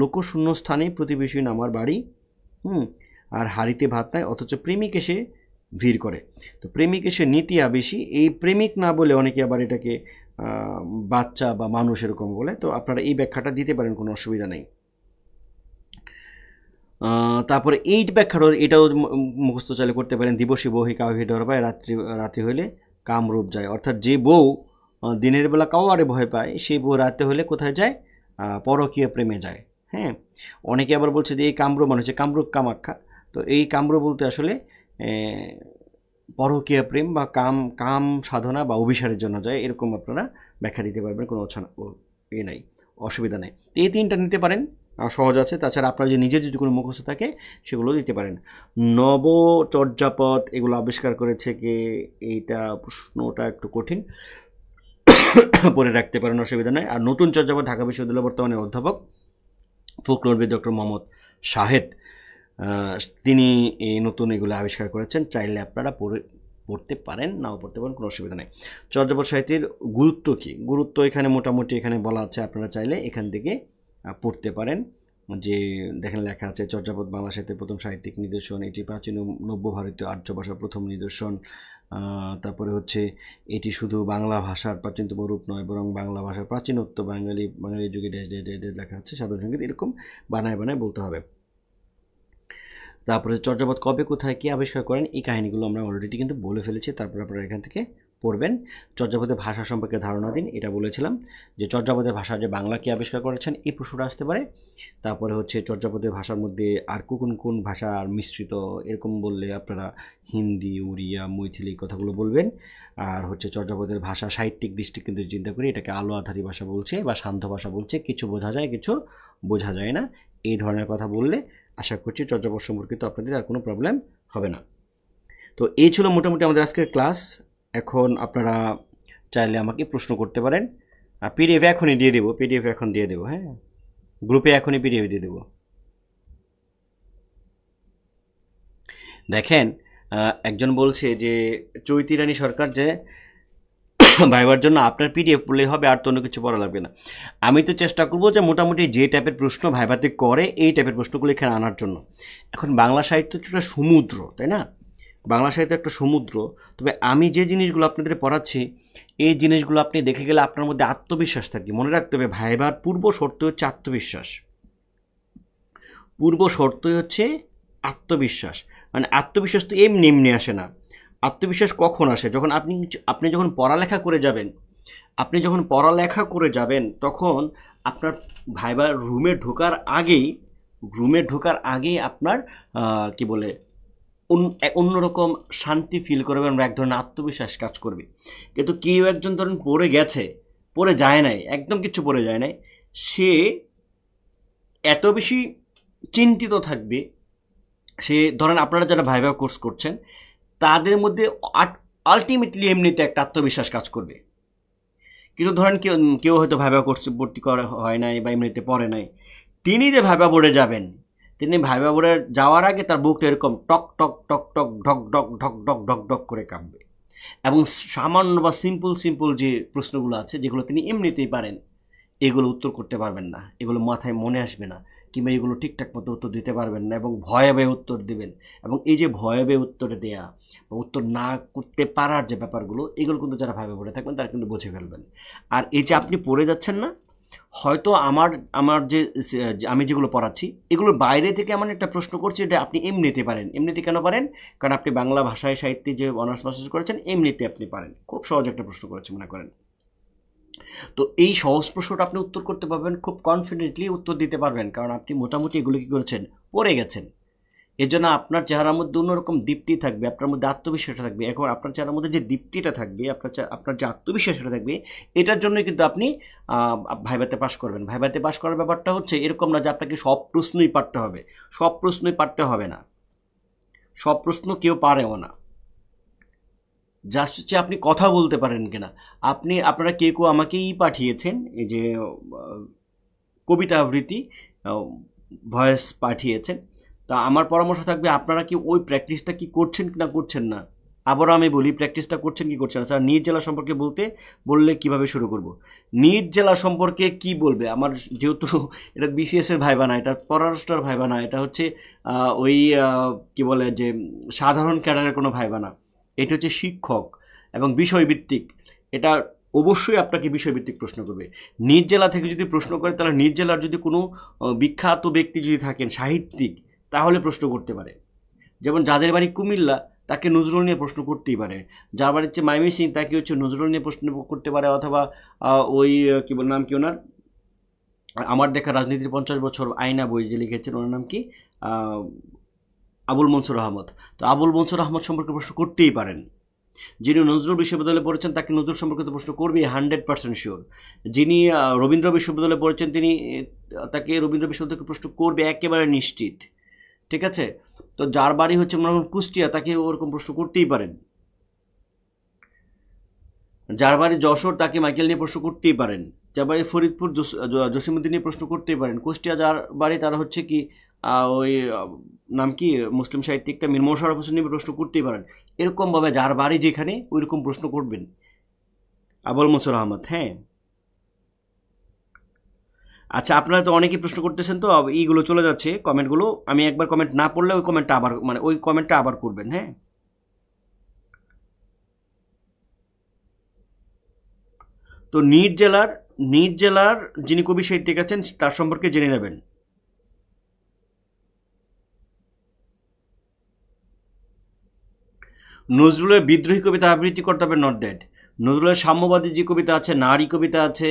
লোকশূন্য স্থানে প্রতিবেশী আমার বাড়ি, আর হাড়িতে ভাত নাই, অথচ প্রেমিক এসে ভিড় করে। তো প্রেমিক এসে নীতি আবেশী, এই প্রেমিক না বলে অনেকে আবার এটাকে বাচ্চা বা মানুষ এরকম বলে। তো আপনারা এই ব্যাখ্যাটা দিতে পারেন, কোনো অসুবিধা নেই। তারপরে এই ব্যাখ্যাটা এটাও মুখস্থ চাইলে করতে পারেন, দিবসী বহি কাউহি ডর পায়, রাত্রি হইলে কামরূপ যায়। অর্থাৎ যে বউ দিনের বেলা কাউয়ারে ভয় পায় সেই বউ রাতে হলে কোথায় যায়? পরকীয় প্রেমে যায়। হ্যাঁ, অনেকে আবার বলছে যে এই কামরূপ মানে হচ্ছে কামরূপ কামাখ্যা। তো এই কামরূপ বলতে আসলে পরকীয় প্রেম বা কাম সাধনা বা অভিসারের জন্য যায়, এরকম আপনারা ব্যাখ্যা দিতে পারবেন, কোনো নাই, অসুবিধা নেই। এই 3টা নিতে পারেন, সহজ আছে। তাছাড়া আপনার যে নিজের যদি কোনো মুখস্থ থাকে সেগুলো দিতে পারেন। নবচর্যাপদ এগুলো আবিষ্কার করেছে কে? এইটা প্রশ্নটা একটু কঠিন, পরে রাখতে পারেন, অসুবিধা নেই। আর নতুন চর্যাপদ ঢাকা বিশ্ববিদ্যালয়ের বর্তমানে অধ্যাপক ফখরুল ডক্টর মোহাম্মদ শাহেদ, তিনি এই নতুন এগুলো আবিষ্কার করেছেন। চাইলে আপনারা পড়তে পারেন, নাও পড়তে পারেন, কোনো অসুবিধা নেই। চর্যাপদ সাহিত্যের গুরুত্ব কী? গুরুত্ব এখানে মোটামুটি এখানে বলা আছে, আপনারা চাইলে এখান থেকে পড়তে পারেন। যে দেখেন লেখা আছে, চর্যাপদ বাংলা সাহিত্যের প্রথম সাহিত্যিক নিদর্শন, এটি প্রাচীন নব্য ভারতীয় আর্য ভাষার প্রথম নিদর্শন। তারপরে হচ্ছে এটি শুধু বাংলা ভাষার প্রাচীনতম রূপ নয়, বরং বাংলা ভাষার প্রাচীনত্ব বাঙালি যুগে লেখা আছে, সাধারণ সঙ্গীত, এরকম বানায় বলতে হবে। তারপরে চর্যাপদ কবে কোথায় কী আবিষ্কার করেন, এই কাহিনীগুলো আমরা অলরেডি কিন্তু বলে ফেলেছি। তারপরে আপনারা এখান থেকে পড়বেন। চর্যাপদের ভাষা সম্পর্কে ধারণা দিন, এটা বলেছিলাম যে চর্যাপদের ভাষা যে বাংলা কি আবিষ্কার করেছেন, এই প্রশ্নটা আসতে পারে। তারপরে হচ্ছে চর্যাপদের ভাষার মধ্যে আর কোন ভাষা আর মিশ্রিত, এরকম বললে আপনারা হিন্দি, উড়িয়া, মৈথিলি কথাগুলো বলবেন। আর হচ্ছে চর্যাপদের ভাষা সাহিত্যিক দৃষ্টিকেন্দ্রে চিন্তা করি এটাকে আলো আধারি ভাষা বলছে বা শান্ত ভাষা বলছে, কিছু বোঝা যায় কিছু বোঝা যায় না, এই ধরনের কথা বললে আশা করছি চর্যাপদ সম্পর্কিত আপনাদের আর কোনো প্রবলেম হবে না। তো এই ছিল মোটামুটি আমাদের আজকের ক্লাস। এখন আপনারা চাইলে আমাকে প্রশ্ন করতে পারেন। পিডিএফ এখনই দিয়ে দেবো, পিডিএফ এখন দিয়ে দেবো। হ্যাঁ, গ্রুপে এখনই পিডিএফ দিয়ে দেবো। দেখেন, একজন বলছে যে চৈতি রানী সরকার যে ভাইবার জন্য আপনার পিডিএফ পড়লেই হবে, আর তো অন্য কিছু পড়া লাগবে না। আমি তো চেষ্টা করবো যে মোটামুটি যে টাইপের প্রশ্ন ভাইবাতে করে এই টাইপের প্রশ্নগুলো এখানে আনার জন্য। এখন বাংলা সাহিত্য একটা সমুদ্র, তাই না? বাংলা সাহিত্য একটা সমুদ্র। তবে আমি যে জিনিসগুলো আপনাদের পড়াচ্ছি এই জিনিসগুলো আপনি দেখে গেলে আপনার মধ্যে আত্মবিশ্বাস থাকে। মনে রাখতে হবে ভাইবার পূর্ব শর্ত হচ্ছে আত্মবিশ্বাস, পূর্ব শর্তই হচ্ছে আত্মবিশ্বাস। মানে আত্মবিশ্বাস তো এমনি আসে না, আত্মবিশ্বাস কখন আসে? যখন আপনি যখন পড়ালেখা করে যাবেন, তখন আপনার ভাইবার রুমে ঢোকার আগেই আপনার কি বলে অন্যরকম শান্তি ফিল করবে, আমরা এক ধরনের আত্মবিশ্বাস কাজ করবে। কিন্তু কেউ একজন ধরেন পড়ে যায় নাই, একদম কিছু পড়ে যায় নাই, সে এত বেশি চিন্তিত থাকবে, সে ধরেন আপনারা যারা ভাইভা কোর্স করছেন তাদের মধ্যে আলটিমেটলি এমনিতে একটা আত্মবিশ্বাস কাজ করবে। কিন্তু ধরেন কেউ হয়তো ভাইভা কোর্সে ভর্তি করা হয় নাই বা এমনিতে পড়ে নাই, তিনি যে ভাইভা বোর্ডে যাবেন, তিনি ভাইভা বোর্ডে যাওয়ার আগে তার বুকটা এরকম টক টক টক টক ঢক ঢক ঢক ঢক ঢক ঢক করে কাঁপবে। এবং সামান্য বা সিম্পল যে প্রশ্নগুলো আছে যেগুলো তিনি এমনিতেই পারেন, এগুলো উত্তর করতে পারবেন না, এগুলো মাথায় মনে আসবে না, কিংবা এগুলো ঠিকঠাক মতো উত্তর দিতে পারবেন না, এবং ভয়ে উত্তর দেবেন। এবং এই যে ভয়ে উত্তর দেয়া বা উত্তর না করতে পারার যে ব্যাপারগুলো, এগুলো কিন্তু যারা ভাবে পড়ে থাকবেন তারা কিন্তু বুঝে ফেলবেন। আর এই যে আপনি পড়ে যাচ্ছেন না, হয়তো আমার যে আমি যেগুলো পড়াচ্ছি এগুলোর বাইরে থেকে এমন একটা প্রশ্ন করছি এটা আপনি এমনিতে পারেন। এমনিতে কেন পারেন? কারণ আপনি বাংলা ভাষায় সাহিত্যে যে অনার্স মাস্টার্স করেছেন, এমনিতে আপনি পারেন, খুব সহজ একটা প্রশ্ন করেছে মনে করেন। তো এই সহজ প্রশ্নটা আপনি উত্তর করতে পারবেন, খুব কনফিডেন্টলি উত্তর দিতে পারবেন, কারণ আপনি মোটামুটি এগুলো কী করেছেন, পড়ে গেছেন। এর জন্য আপনার চেহারার মধ্যে অন্যরকম দীপ্তি থাকবে, আপনার মধ্যে আত্মবিশ্বাসটা থাকবে। এখন আপনার চেহারার মধ্যে যে দীপ্তিটা থাকবে, আপনার যে আত্মবিশ্বাসটা থাকবে, এটার জন্যই কিন্তু আপনি ভাইভাতে পাস করবেন। ভাইভাতে পাস করার ব্যাপারটা হচ্ছে এরকম না যে আপনাকে সব প্রশ্নই পারতে হবে, সব প্রশ্নই পারতে হবে না, সব প্রশ্ন কেউ পারেও না। জাস্ট হচ্ছে আপনি কথা বলতে পারেন কিনা। আপনারা কেউ আমাকেই পাঠিয়েছেন এই যে কবিতা আবৃত্তি ভয়েস পাঠিয়েছেন, তা আমার পরামর্শ থাকবে আপনারা কি ওই প্র্যাকটিসটা কি করছেন না করছেন না। আবারও আমি বলি, প্র্যাকটিসটা করছেন কি করছেন না। স্যার নিজ জেলা সম্পর্কে বললে কিভাবে শুরু করব? নিজ জেলা সম্পর্কে কি বলবে? আমার যেহেতু এটা বিসিএস এর ভাইবা না, এটা পররাষ্ট্রের ভাইবা না, এটা হচ্ছে ওই কি বলে যে সাধারণ ক্যাডারের কোনো ভাইবা না, এটা হচ্ছে শিক্ষক এবং বিষয়ভিত্তিক। এটা অবশ্যই আপনাকে বিষয়ভিত্তিক প্রশ্ন করবে। নিজ জেলা থেকে যদি প্রশ্ন করে, তাহলে নিজ জেলার যদি কোনো বিখ্যাত ব্যক্তি যদি থাকেন সাহিত্যিক, তাহলে প্রশ্ন করতে পারে। যেমন যাদের বাড়ি কুমিল্লা, তাকে নজরুল নিয়ে প্রশ্ন করতেই পারে। যার বাড়ি হচ্ছে ময়মনসিংহ, তাকে হচ্ছে নজরুল নিয়ে প্রশ্ন করতে পারে। অথবা ওই কি বল নাম কি ওনার, আমার দেখা রাজনীতির 50 বছর আয়না বই যে লিখেছেন, ওনার নাম কি, আবুল মনসুর আহমদ। তো আবুল মনসুর আহমদ সম্পর্কে প্রশ্ন করতেই পারেন। যিনি নজরুল বিশ্ববিদ্যালয়ে পড়েছেন, তাকে নজরুল সম্পর্কে প্রশ্ন করবে 100% শিওর। যিনি রবীন্দ্র বিশ্ববিদ্যালয়ে পড়েছেন, তাকে রবীন্দ্র বিশ্ববিদ্যালয়ে প্রশ্ন করবে একেবারে নিশ্চিত। ঠিক আছে? তো যার বাড়ি হচ্ছে মনে হয় কুষ্টিয়া, তাকে ওরকম প্রশ্ন করতেই পারেন। যার বাড়ি যশোর, তাকে মাইকেল নিয়ে প্রশ্ন করতেই পারেন। যার বাড়ি ফরিদপুর, জসিমুদ্দিন নিয়ে প্রশ্ন করতেই পারেন। কুষ্টিয়া যার বাড়ি, তারা হচ্ছে কি ওই নাম কি মুসলিম সাহিত্যিকটা মীর মোশাররফ হোসেন নিয়ে প্রশ্ন করতেই পারেন। এরকমভাবে যার বাড়ি যেখানে ওইরকম প্রশ্ন করবেন। আবুল মনসুর আহমদ। হ্যাঁ, আচ্ছা, আপনারা তো অনেকেই প্রশ্ন করতেছেন, তো এইগুলো চলে যাচ্ছে কমেন্টগুলো। আমি একবার কমেন্ট না পড়লে ওই কমেন্টটা আবার করবেন। হ্যাঁ, তো নিজ জেলার যিনি কবি সাহিত্যিক আছেন, তার সম্পর্কে জেনে নেবেন। নজরুলের বিদ্রোহী কবিতা আবৃত্তি করতে হবে, নট দ্যাট। নজরুলের সাম্যবাদী যে কবিতা আছে, নারী কবিতা আছে,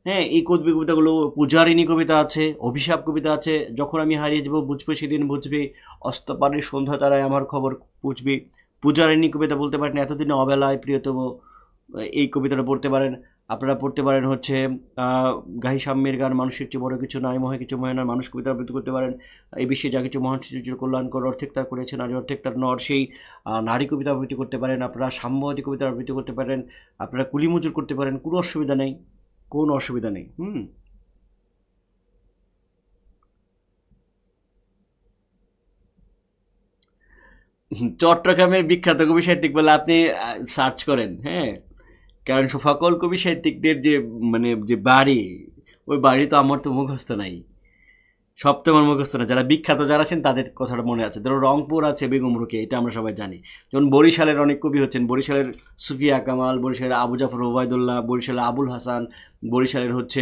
হ্যাঁ, এই কবিতাগুলো, পূজারিণী কবিতা আছে, অভিশাপ কবিতা আছে, যখন আমি হারিয়ে যাব বুঝবে সেদিন বুঝবে, অস্তপারের সন্ধ্যা তারায় আমার খবর বুঝবে। পূজারিণী কবিতা বলতে পারেন এতদিনে অবেলায় প্রিয়তম, এই কবিতাটা পড়তে পারেন। আপনারা পড়তে পারেন হচ্ছে গাহি সাম্যের গান, মানুষের চেয়ে বড় কিছু নাই, মহে কিছু মহে নয়, মানুষ কবিতা আবৃত্তি করতে পারেন। এই বিশ্বে যা কিছু মহান সৃষ্টির কল্যাণকর, অর্ধেক তার করেছে নারী, অর্ধেক তার নর, সেই নারী কবিতা আবৃত্তি করতে পারেন। আপনারা সাম্যবাদী কবিতা আবৃত্তি করতে পারেন, আপনারা কুলিমজুর করতে পারেন, কোনো অসুবিধা নেই, কোনো অসুবিধা নেই। চট্টগ্রামের বিখ্যাত কবি সাহিত্যিক বলে আপনি সার্চ করেন। হ্যাঁ, কারণ সকল কবি সাহিত্যিকদের যে বাড়ি, ওই বাড়ি তো আমার তো মুখস্থ নাই, সব তো আমার মুখস্থ না। যারা বিখ্যাত যারা আছেন তাদের কথাটা মনে আছে। ধরো রংপুর আছে বেগম রোকেয়া, এটা আমরা সবাই জানি। যেমন বরিশালের অনেক কবি হচ্ছেন, বরিশালের সুফিয়া কামাল, বরিশালের আবু জাফর ওবায়দুল্লাহ, বরিশালের আবুল হাসান, বরিশালের হচ্ছে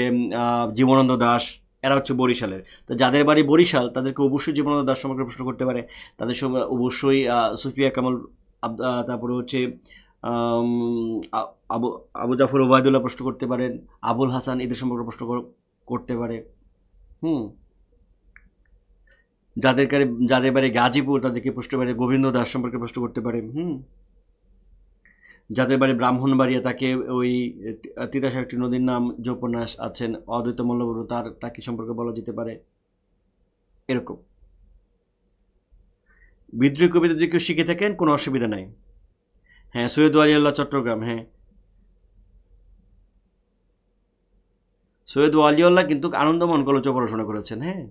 জীবনানন্দ দাশ, এরা হচ্ছে বরিশালের। তো যাদের বাড়ি বরিশাল, তাদেরকে অবশ্যই জীবনানন্দ দাশ সম্পর্কে প্রশ্ন করতে পারে, তাদের সঙ্গে অবশ্যই সুফিয়া কামাল তারপরে হচ্ছে আম, আবু আবু জাফর ওবায়দুল্লাহ প্রশ্ন করতে পারেন, আবুল হাসান, এদের সম্পর্কে প্রশ্ন করতে পারে। হুম। যাদের বাড়ি গাজীপুর তাদেরকে প্রশ্ন পারে, গোবিন্দ দাস সম্পর্কে প্রশ্ন করতে পারে। হুম। যাদের বাড়ি ব্রাহ্মণবাড়িয়া তাকে ওই তিতাস একটি নদীর নাম যে উপন্যাস আছেন অদ্বৈত মল্লবর্ণ তাকে সম্পর্কে বলা যেতে পারে। এরকম বিদ্রোহী কবিতা যদি কেউ শিখে থাকেন কোনো অসুবিধা নাই। হ্যাঁ, সৈয়দ ওয়ালিউল্লাহ চট্টগ্রাম, হ্যাঁ সৈয়দ ওয়ালিউল্লাহ কিন্তু আনন্দমোহন কলেজে পড়াশোনা করেছেন। হ্যাঁ,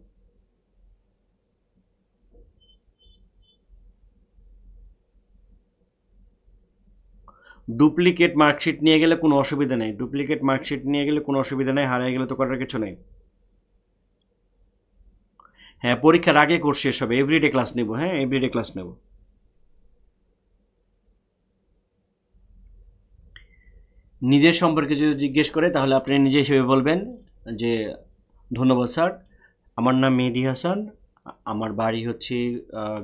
ডুপ্লিকেট মার্কশিট নিয়ে গেলে কোনো অসুবিধা নেই, ডুপ্লিকেট মার্কশিট নিয়ে গেলে কোনো অসুবিধা নেই, হারিয়ে গেলে তো করার কিছু নেই। হ্যাঁ, পরীক্ষার আগে কোর্স শেষ হবে, এভরিডে ক্লাস নেব। হ্যাঁ, এভরিডে ক্লাস নেব। নিজের সম্পর্কে যদি জিজ্ঞেস করে তাহলে আপনি নিজে হিসেবে বলবেন যে ধন্যবাদ স্যার, আমার নাম মেহেদি হাসান, আমার বাড়ি হচ্ছে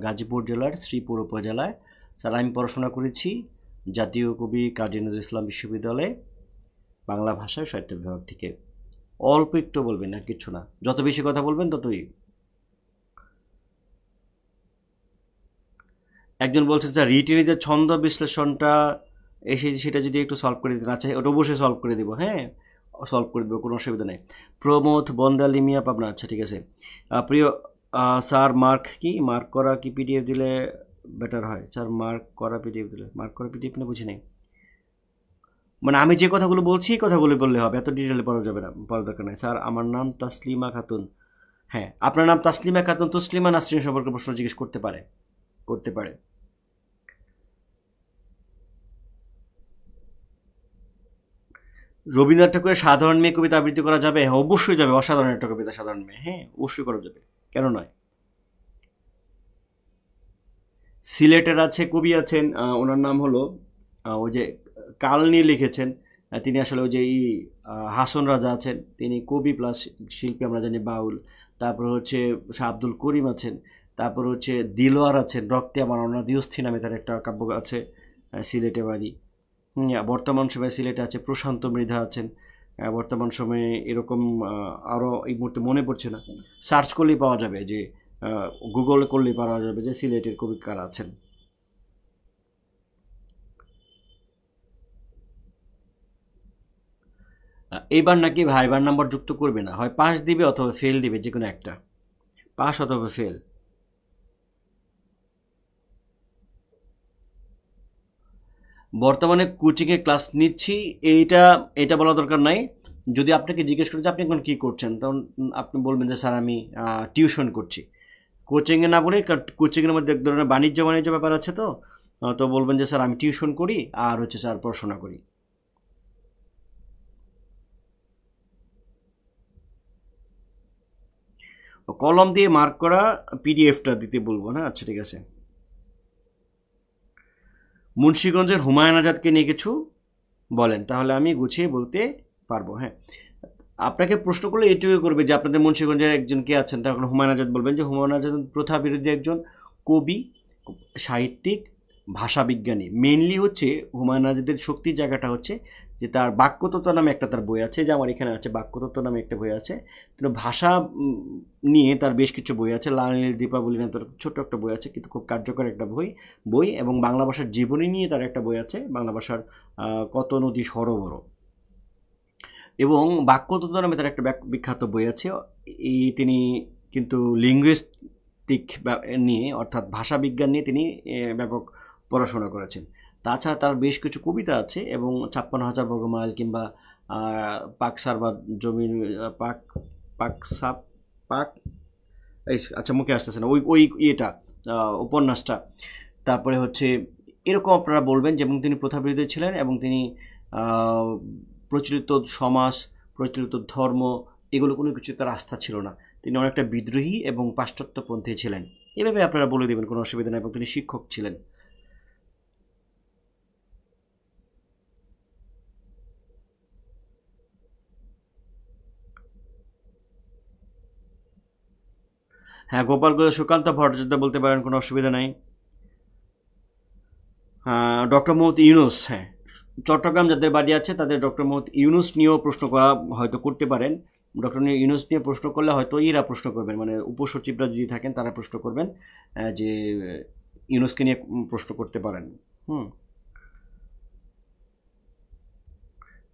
গাজীপুর জেলার শ্রীপুর উপজেলায়। স্যার আমি পড়াশোনা করেছি জাতীয় কবি কাজী নজরুল ইসলাম বিশ্ববিদ্যালয়ে বাংলা ভাষা ও সাহিত্য বিভাগ থেকে। অল্প একটু বলবেন, না কিচ্ছু না, যত বেশি কথা বলবেন ততই। একজন বলছে স্যার রিটেনে যে ছন্দ বিশ্লেষণটা এসে সেটা যদি একটু সলভ করে দিতেন। আচ্ছা, ওটা অবশ্যই সলভ করে দিব। হ্যাঁ, সলভ করে দেবো, কোনো অসুবিধা নেই। প্রমোদ বন্দালি মিয়া পাবনা, আচ্ছা ঠিক আছে। প্রিয় স্যার মার্ক করা কি পিডিএফ দিলে বেটার হয়? স্যার মার্ক করা পিডিএফ দিলে, মার্ক করা পিডিএফ না বুঝি নাই। মানে আমি যে কথাগুলো বলছি এই কথাগুলো বললে হবে, এত ডিটেলে পড়া যাবে না, পড়ার দরকার নাই। স্যার আমার নাম তাসলিমা খাতুন। হ্যাঁ, আপনার নাম তাসলিমা খাতুন, তসলিমা নাসরিন সম্পর্কে প্রশ্ন জিজ্ঞেস করতে পারে, করতে পারে। রবীন্দ্রনাথ ঠাকুরের সাধারণ মেয়ে কবিতা আবৃত্তি করা যাবে? হ্যাঁ অবশ্যই যাবে, অসাধারণ একটা কবিতা সাধারণ মেয়ে, হ্যাঁ অবশ্যই করা যাবে, কেন নয়। সিলেটের আছে কবি আছেন, ওনার নাম হলো ওই যে কাল নিয়ে লিখেছেন, তিনি আসলে ওই যে হাসন রাজা আছেন, তিনি কবি প্লাস শিল্পী, আমরা জানি বাউল। তারপর হচ্ছে শাহ আব্দুল করিম আছেন। তারপর হচ্ছে দিলওয়ার আছেন, রক্তে আমার অনাদিস্থি নামে তার একটা কাব্য আছে, সিলেটে বাড়ি। বর্তমান সময়ে সিলেটে আছে প্রশান্ত মৃধা আছেন। বর্তমান সময়ে এরকম আরও এই মুহূর্তে মনে পড়ছে না, সার্চ করলেই পাওয়া যাবে, যে গুগলে করলেই পাওয়া যাবে যে সিলেটের কবি কারা আছেন। এইবার নাকি ভাইবার নাম্বার যুক্ত করবে না, হয় পাস দিবে অথবা ফেল দিবে, যে কোনো একটা, পাস অথবা ফেল। বর্তমানে কোচিংয়ে ক্লাস নিচ্ছি, এইটা এটা বলা দরকার নাই। যদি আপনাকে জিজ্ঞেস করে যে আপনি এখন কী করছেন, তখন আপনি বলবেন যে স্যার আমি টিউশন করছি। কোচিংয়ে না বলে, কারণ কোচিংয়ের মধ্যে এক ধরনের বাণিজ্য বাণিজ্য ব্যাপার আছে, তো তো বলবেন যে স্যার আমি টিউশন করি আর হচ্ছে স্যার পড়াশোনা করি। কলম দিয়ে মার্ক করা পিডিএফটা দিতে বলবো না, আচ্ছা ঠিক আছে। মুন্সিগঞ্জের হুমায়ুন আজাদকে নিয়ে কিছু বলেন, তাহলে আমি গুছিয়ে বলতে পারবো। হ্যাঁ, আপনাকে প্রশ্ন করলে এটুকু করবে যে আপনাদের মুন্সিগঞ্জের একজন কে আছেন, তখন হুমায়ুন আজাদ বলবেন যে হুমায়ুন আজাদ প্রথা বিরোধী একজন কবি, সাহিত্যিক, ভাষাবিজ্ঞানী। মেইনলি হচ্ছে হুমায়ুন আজাদের শক্তির জায়গাটা হচ্ছে যে তার বাক্যতত্ত্ব নামে একটা তার বই আছে, যে আমার এখানে আছে, বাক্যতত্ত্ব নামে একটা বই আছে। কিন্তু ভাষা নিয়ে তার বেশ কিছু বই আছে, লালনীল দীপাবলি নামে তার ছোট্ট একটা বই আছে, কিন্তু খুব কার্যকর একটা বই এবং বাংলা ভাষার জীবনী নিয়ে তার একটা বই আছে, বাংলা ভাষার কত নদী সরোবর। এবং বাক্যতত্ত্ব নামে তার একটা বিখ্যাত বই আছে। তিনি কিন্তু লিঙ্গুইস্টিক নিয়ে, অর্থাৎ ভাষা বিজ্ঞান নিয়ে তিনি ব্যাপক পড়াশোনা করেছেন। তাছাড়া তার বেশ কিছু কবিতা আছে, এবং ৫৬,০০০ বর্গমাইল কিংবা পাকসার বা জমির পাক পাকসাপ পাক এই আচ্ছা মুখে আসতেছে না ওই ওই ইয়েটা, উপন্যাসটা। তারপরে হচ্ছে এরকম আপনারা বলবেন, যেমন তিনি প্রথাবিরোধী ছিলেন এবং তিনি প্রচলিত সমাজ, প্রচলিত ধর্ম, এগুলো কোনো কিছু তার আস্থা ছিল না। তিনি অনেকটা বিদ্রোহী এবং পাশ্চাত্যপন্থী ছিলেন, এভাবে আপনারা বলে দেবেন, কোনো অসুবিধা নেই। এবং তিনি শিক্ষক ছিলেন। হ্যাঁ, গোপালগঞ্জ সুকান্ত ভট্টাচার্য বলতে পারেন, কোনো অসুবিধা নাই। ডক্টর মোহাম্মদ ইউনুস, হ্যাঁ, চট্টগ্রাম যাদের বাড়ি আছে তাদের ডক্টর মোহাম্মদ ইউনুস নিয়েও প্রশ্ন করা হয়তো করতে পারেন। ডক্টর ইউনুস নিয়ে প্রশ্ন করলে হয়তো এরা প্রশ্ন করবেন, মানে উপসচিবরা যদি থাকেন তারা প্রশ্ন করবেন যে ইউনুসকে নিয়ে প্রশ্ন করতে পারেন।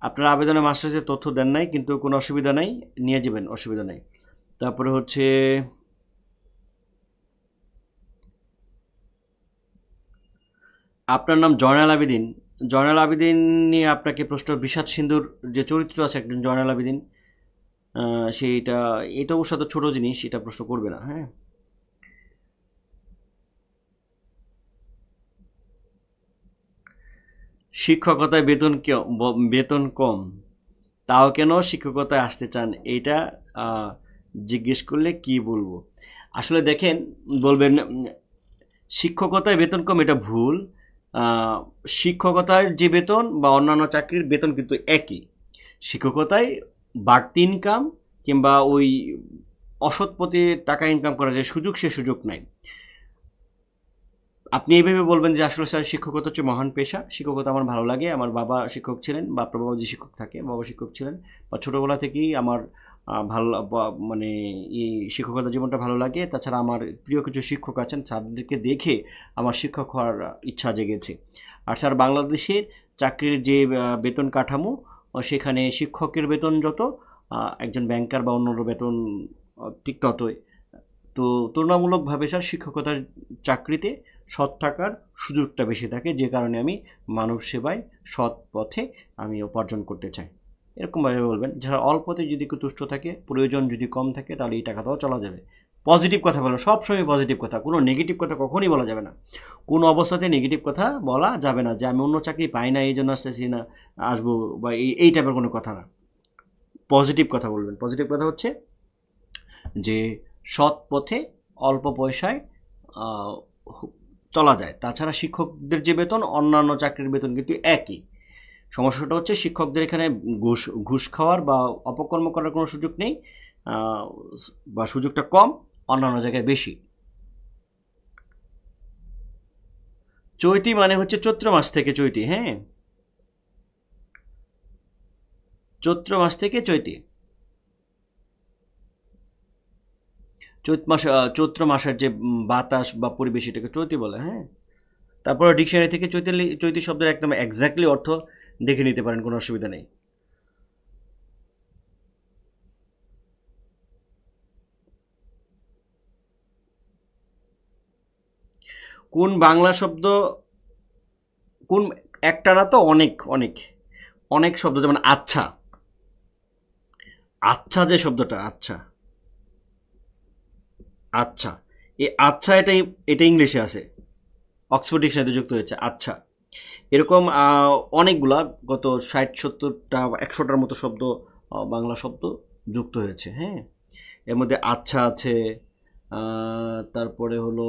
আপনারা আবেদনে মাস্টার্সের তথ্য দেন নাই, কিন্তু কোনো অসুবিধা নাই, নিয়ে যাবেন, অসুবিধা নাই। তারপরে হচ্ছে আপনার নাম জয়নাল আবেদিন। জয়নাল আবেদিন নিয়ে আপনাকে প্রশ্ন, বিষাদ সিন্ধুর যে চরিত্র আছে একজন জয়নাল আবেদিন, এটা অবশ্য তো ছোটো জিনিস, এটা প্রশ্ন করবে না। হ্যাঁ, শিক্ষকতায় বেতন কম, তাও কেন শিক্ষকতায় আসতে চান, এইটা জিজ্ঞেস করলে কি বলবো? আসলে দেখেন, বলবেন শিক্ষকতায় বেতন কম, এটা ভুল। শিক্ষকতার যে বেতন বা অন্যান্য চাকরির বেতন কিন্তু একই। শিক্ষকতায় বাড়তি ইনকাম কিংবা ওই অসৎ পথে টাকা ইনকাম করার যে সুযোগ, সে সুযোগ নাই। আপনি এইভাবে বলবেন যে আসলে স্যার শিক্ষকতা হচ্ছে মহান পেশা, শিক্ষকতা আমার ভালো লাগে, আমার বাবা শিক্ষক ছিলেন, বা আপনার বাবা যে শিক্ষক থাকে, বাবা শিক্ষক ছিলেন, বা ছোটোবেলা থেকেই আমার ভালো, মানে এই শিক্ষকতা জীবনটা ভালো লাগে। তাছাড়া আমার প্রিয় কিছু শিক্ষক আছেন, স্যারদেরকে দেখে আমার শিক্ষক হওয়ার ইচ্ছা জেগেছে। আর স্যার বাংলাদেশের চাকরির যে বেতন কাঠামো, সেখানে শিক্ষকের বেতন যত, একজন ব্যাংকার বা অন্যান্য বেতন ঠিক ততই। তো তুলনামূলকভাবে স্যার শিক্ষকতার চাকরিতে সৎ থাকার সুযোগটা বেশি থাকে, যে কারণে আমি মানব সেবায় সৎ পথে আমি উপার্জন করতে চাই, এরকমভাবে বলবেন। যারা অল্পতে যদি একটু তুষ্ট থাকে, প্রয়োজন যদি কম থাকে, তাহলে এই টাকাটাও চলা যাবে। পজিটিভ কথা বলো, সবসময় পজিটিভ কথা, কোনো নেগেটিভ কথা কখনই বলা যাবে না। কোনো অবস্থাতে নেগেটিভ কথা বলা যাবে না, যে আমি অন্য চাকরি পাই না এই জন্য আসতেছি না, আসবো, বা এই টাইপের কোনো কথা না। পজিটিভ কথা বলবেন। পজিটিভ কথা হচ্ছে যে সৎ পথে অল্প পয়সায় চলা যায়। তাছাড়া শিক্ষকদের যে বেতন, অন্যান্য চাকরির বেতন কিন্তু একই। সমস্যাটা হচ্ছে শিক্ষকদের এখানে ঘুষ খাওয়ার বা অপকর্ম করার কোনো সুযোগ নেই, বা সুযোগটা কম, অন্যান্য জায়গায় বেশি। চৈতি মানে হচ্ছে চৈত্র মাস থেকে চৈতি। হ্যাঁ, চৈত্র মাস থেকে চৈতি, চৈত্র মাসের যে বাতাস বা পরিবেশ, এটাকে চৈতি বলে। হ্যাঁ, তারপরে ডিকশনারি থেকে চৈতি শব্দের একদম এক্স্যাক্টলি অর্থ দেখে নিতে পারেন, কোনো অসুবিধা নেই। কোন বাংলা শব্দ, কোন একটা না তো, অনেক অনেক অনেক শব্দ, যেমন আচ্ছা, আচ্ছা যে শব্দটা, আচ্ছা, আচ্ছা, এই আচ্ছা, এটা ইংলিশে আছে, অক্সফোর্ড ডিকশনারিতে যুক্ত হয়েছে আচ্ছা। এরকম অনেকগুলা, গত 60-70টা 100টার মতো শব্দ, বাংলা শব্দ যুক্ত হয়েছে। হ্যাঁ, এর মধ্যে আচ্ছা আছে, তারপরে হলো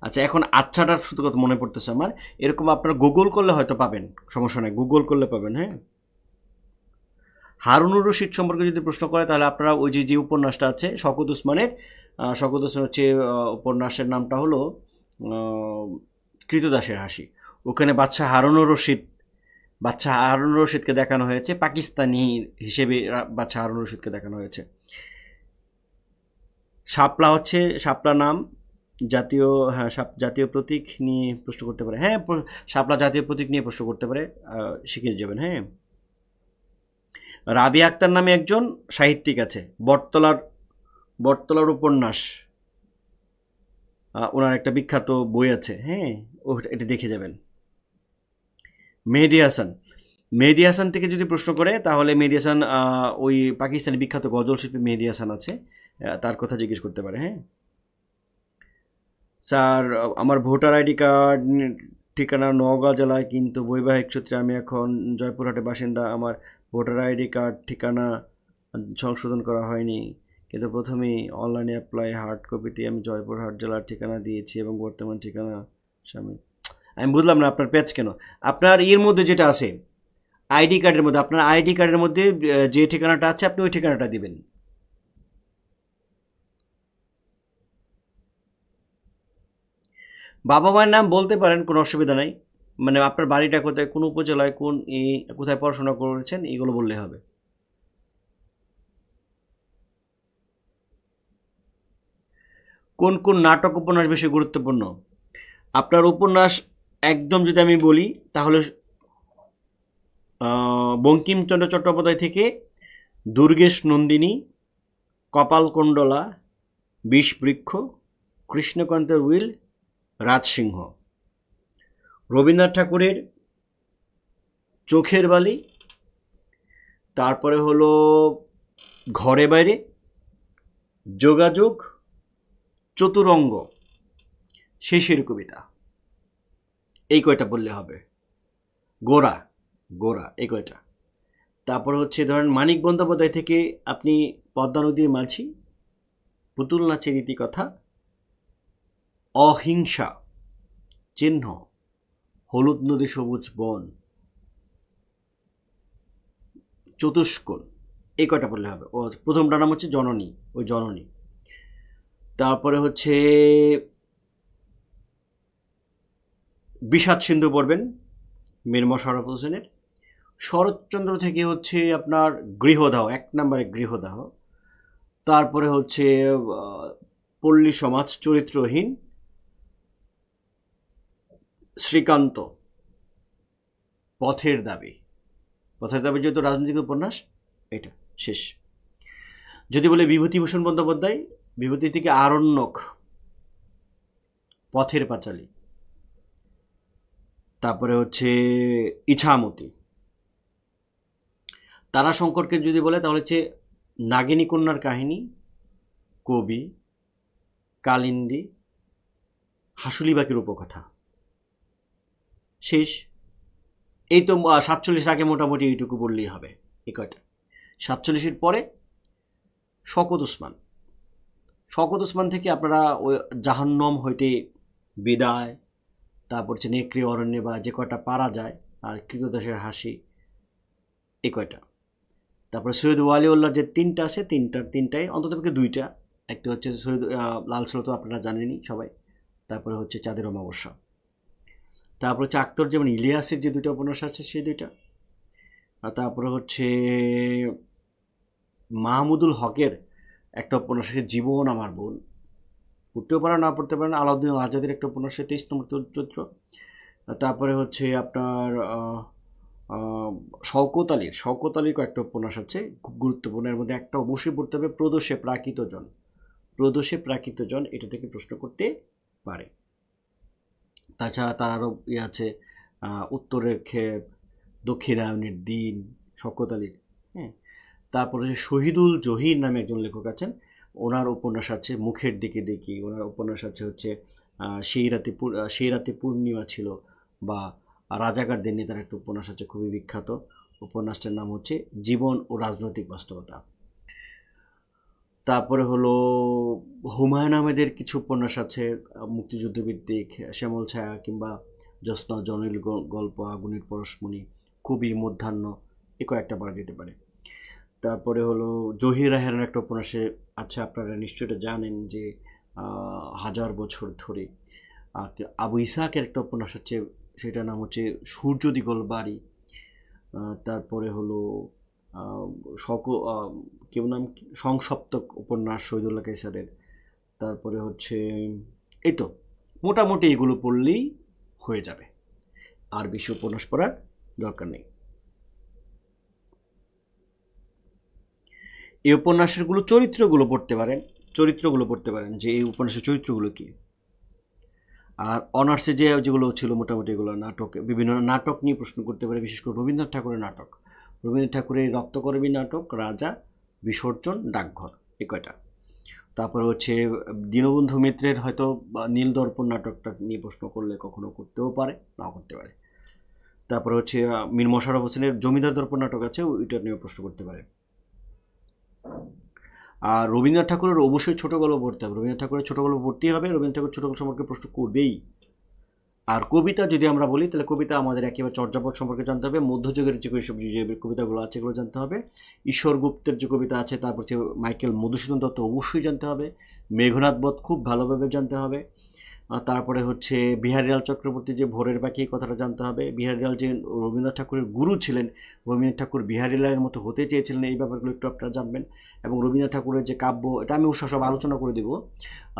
আচ্ছা, এখন আচ্ছাটার শুধু কথা মনে পড়তেছে আমার। এরকম আপনারা গুগল করলে হয়তো পাবেন, সমস্যা নেই, গুগল করলে পাবেন। হ্যাঁ, হারুনুর রশিদ সম্পর্কে যদি প্রশ্ন করে, তাহলে আপনারা ওই যে উপন্যাসটা আছে শওকত ওসমানের, শওকত ওসমান হচ্ছে উপন্যাসের নামটা হলো কৃতদাসের হাসি। ওখানে বাদশাহ হারুনুর রশিদকে দেখানো হয়েছে পাকিস্তানি হিসেবে, বাদশাহ হারুনুর রশিদকে দেখানো হয়েছে। শাপলা নাম জাতীয়, হ্যাঁ, জাতীয় প্রতীক নিয়ে প্রশ্ন করতে পারে। হ্যাঁ, শাপলা জাতীয় প্রতীক নিয়ে প্রশ্ন করতে পারে, শিখে যাবেন। হ্যাঁ, রাবিয়া আক্তার নামে একজন সাহিত্যিক আছে, বটতলার উপন্যাস, ওনার একটা বিখ্যাত বই আছে। হ্যাঁ, এটা দেখে যাবেন। মেহেদী হাসান থেকে যদি প্রশ্ন করে, তাহলে মেহেদী হাসান ওই পাকিস্তানি বিখ্যাত গজল শিল্পী মেহেদী হাসান আছে, তার কথা জিজ্ঞেস করতে পারে। হ্যাঁ স্যার, আমার ভোটার আইডি কার্ড ঠিকানা নওগাঁ জেলায়, কিন্তু বৈবাহিক সূত্রে আমি এখন জয়পুরহাটের বাসিন্দা। আমার ভোটার আইডি কার্ড ঠিকানা সংশোধন করা হয়নি, কিন্তু প্রথমেই অনলাইনে অ্যাপ্লাই হার্ড কপিতে আমি জয়পুরহাট জেলার ঠিকানা দিয়েছি এবং বর্তমান ঠিকানা স্বামী। আমি বুঝলাম না আপনার পেজ কেন। আপনার এর মধ্যে যেটা আছে আইডি কার্ডের মধ্যে, আপনার আইডি কার্ডের মধ্যে যে ঠিকানাটা আছে, আপনি ওই ঠিকানাটা দিবেন। বাবা মায়ের নাম বলতে পারেন, কোনো অসুবিধা নাই। মানে আপনার বাড়িটা কোথায়, কোন উপজেলায়, কোথায় পড়াশোনা করেছেন, এগুলো বললে হবে। কোন কোন নাটক উপন্যাস বেশি গুরুত্বপূর্ণ? আপনার উপন্যাস একদম যদি আমি বলি তাহলে বঙ্কিমচন্দ্র চট্টোপাধ্যায় থেকে দুর্গেশ নন্দিনী, কপালকুণ্ডলা, বিষবৃক্ষ, কৃষ্ণকান্তের উইল, রাজসিংহ। রবীন্দ্রনাথ ঠাকুরের চোখের বালি, তারপরে হলো ঘরে বাইরে, যোগাযোগ, চতুরঙ্গ, শেষের কবিতা। এই কয়টা বললে হবে। গোরা, গোরা, এই কয়টা। তারপরে হচ্ছে ধরেন মানিক বন্দ্যোপাধ্যায় থেকে আপনি পদ্মা নদীর মাঝি, পুতুল নাচের ইতিকথা, অহিংসা, চিহ্ন, হলুদ নদী সবুজ বন, চতুষ্কোণ, এই কয়টা বললে হবে। ও প্রথমটার নাম হচ্ছে জননী, ওই জননী। তারপরে হচ্ছে বিষাদ সিন্ধু পড়বেন মীর মশাররফ হোসেনের। শরৎচন্দ্র থেকে হচ্ছে আপনার গৃহদাহ, 1 নম্বরে গৃহদাহ। তারপরে হচ্ছে পল্লী সমাজ, চরিত্রহীন, শ্রীকান্ত, পথের দাবি। পথের দাবি যেহেতু রাজনৈতিক উপন্যাস, এটা শেষ। যদি বলে বিভূতিভূষণ বন্দ্যোপাধ্যায়, বিভূতি থেকে আরণ্যক, পথের পাঁচালী, তারপরে হচ্ছে ইছামতি। তারাশঙ্করকে যদি বলে তাহলে হচ্ছে নাগিনী কন্যার কাহিনী, কবি, কালিন্দী, হাসুলিবাকের উপকথা। শেষ। এই তো 47 আগে মোটামুটি এইটুকু বললেই হবে, এই কয়টা। 47-এর পরে শওকত ওসমান। শওকত ওসমান থেকে আপনারা ওই জাহান্নম হইতে বিদায়, তারপর হচ্ছে নেকড়ে অরণ্যে বা যে কয়টা পারা যায়, আর কৃতদাসের হাসি, এই কয়টা। তারপরে সৈয়দ ওয়ালিউল্লাহর যে 3টা আছে, তিনটায় অন্ততপক্ষে 2টা। একটা হচ্ছে সৈয়দ লাল সরত, আপনারা জানেনই সবাই। তারপরে হচ্ছে চাঁদের অমাবস্যা। তারপরে হচ্ছে আক্তর যেমন ইলিয়াসের যে 2টা উপন্যাস আছে, সেই 2টা। আর তারপরে হচ্ছে মাহমুদুল হকের একটা উপন্যাস আছে জীবন আমার বোন, পড়তেও পারেন না পড়তে পারেন। আলাউদ্দিন আজাদের একটা উপন্যাস, 23 নম্বর চরিত্র। তারপরে হচ্ছে আপনার শওকত আলীর কয়েকটা উপন্যাস আছে খুব গুরুত্বপূর্ণ। এর মধ্যে একটা অবশ্যই পড়তে হবে, প্রদোষে প্রাকৃতজন। প্রদোষে প্রাকৃতজন, এটা থেকে প্রশ্ন করতে পারে। তাছাড়া তার আরও আছে উত্তরের ক্ষেপ, দক্ষিণায়নের দিন, শওকত আলীর। হ্যাঁ। তারপরে শহীদুল জহির নামে একজন লেখক আছেন, ওনার উপন্যাস আছে মুখের দিকে দেখি। ওনার উপন্যাস আছে হচ্ছে সেই রাতে পূর্ণিমা ছিল, বা রাজাকার দিনে তার একটা উপন্যাস আছে খুবই বিখ্যাত। উপন্যাসটার নাম হচ্ছে জীবন ও রাজনৈতিক বাস্তবতা। তারপরে হলো হুমায়ুন আহমেদের কিছু উপন্যাস আছে মুক্তিযুদ্ধভিত্তিক, শ্যামল ছায়া কিংবা জ্যোৎস্না, জনিল গল্প, আগুনের পরশমণি, কবি, মধ্যাহ্ন, এ কয়েকটা পড়া যেতে পারে। তারপরে হলো জহির রায়হানের একটা উপন্যাসে আছে, আপনারা নিশ্চয়ই জানেন যে 1000 বছর ধরে। আবু ইসাহাকের একটা উপন্যাস হচ্ছে, সেটার নাম হচ্ছে সূর্য দিগল বাড়ি। তারপরে হলো কেউ নাম সংসপ্তক উপন্যাস শহীদুল্লাহ কায়সারের। তারপরে হচ্ছে এই তো মোটামুটি এগুলো পড়লেই হয়ে যাবে, আর বেশি উপন্যাস পড়ার দরকার নেই। এই উপন্যাসগুলো চরিত্রগুলো পড়তে পারেন যে এই উপন্যাসের চরিত্রগুলো কি। আর অনার্সে যেগুলো ছিল মোটামুটি এগুলো নাটক, বিভিন্ন নাটক নিয়ে প্রশ্ন করতে পারে, বিশেষ করে রবীন্দ্রনাথ ঠাকুরের নাটক, রবীন্দ্রনাথ ঠাকুরের রক্তকরবী নাটক, রাজা, বিসর্জন, ডাকঘর, এ কয়টা। তারপরে হচ্ছে দীনবন্ধু মিত্রের হয়তো নীল দর্পণ নাটকটা নিয়ে প্রশ্ন করলে কখনো করতেও পারে, নাও করতে পারে। তারপরে হচ্ছে মীর মশাররফ হোসেনের জমিদার দর্পণ নাটক আছে, ওইটা নিয়ে প্রশ্ন করতে পারে। আর রবীন্দ্রনাথ ঠাকুরের অবশ্যই ছোট গল্প পড়তে হবে, রবীন্দ্রনাথ ঠাকুরের ছোট গল্প পড়তেই হবে। রবীন্দ্রনাথ ঠাকুর ছোট গল্প সম্পর্কে প্রশ্ন করবেই। আর কবিতা যদি আমরা বলি তাহলে কবিতা আমাদের একেবারে চর্যাপদ সম্পর্কে জানতে হবে, মধ্যযুগের যে কবিতাগুলো আছে এগুলো জানতে হবে, ঈশ্বর গুপ্তের যে কবিতা আছে, তারপর হচ্ছে মাইকেল মধুসূদন দত্ত অবশ্যই জানতে হবে, মেঘনাদ বধ খুব ভালোভাবে জানতে হবে, তারপরে হচ্ছে বিহারীলাল চক্রবর্তী যে ভোরের পাখি কথাটা জানতে হবে। বিহারীলাল যে রবীন্দ্রনাথ ঠাকুরের গুরু ছিলেন, রবীন্দ্রনাথ ঠাকুর বিহারীলালের মতো হতে চেয়েছিলেন, এই ব্যাপারগুলো একটু আপনারা জানবেন। এবং রবীন্দ্রনাথ ঠাকুরের যে কাব্য, এটা আমি সব আলোচনা করে দেব।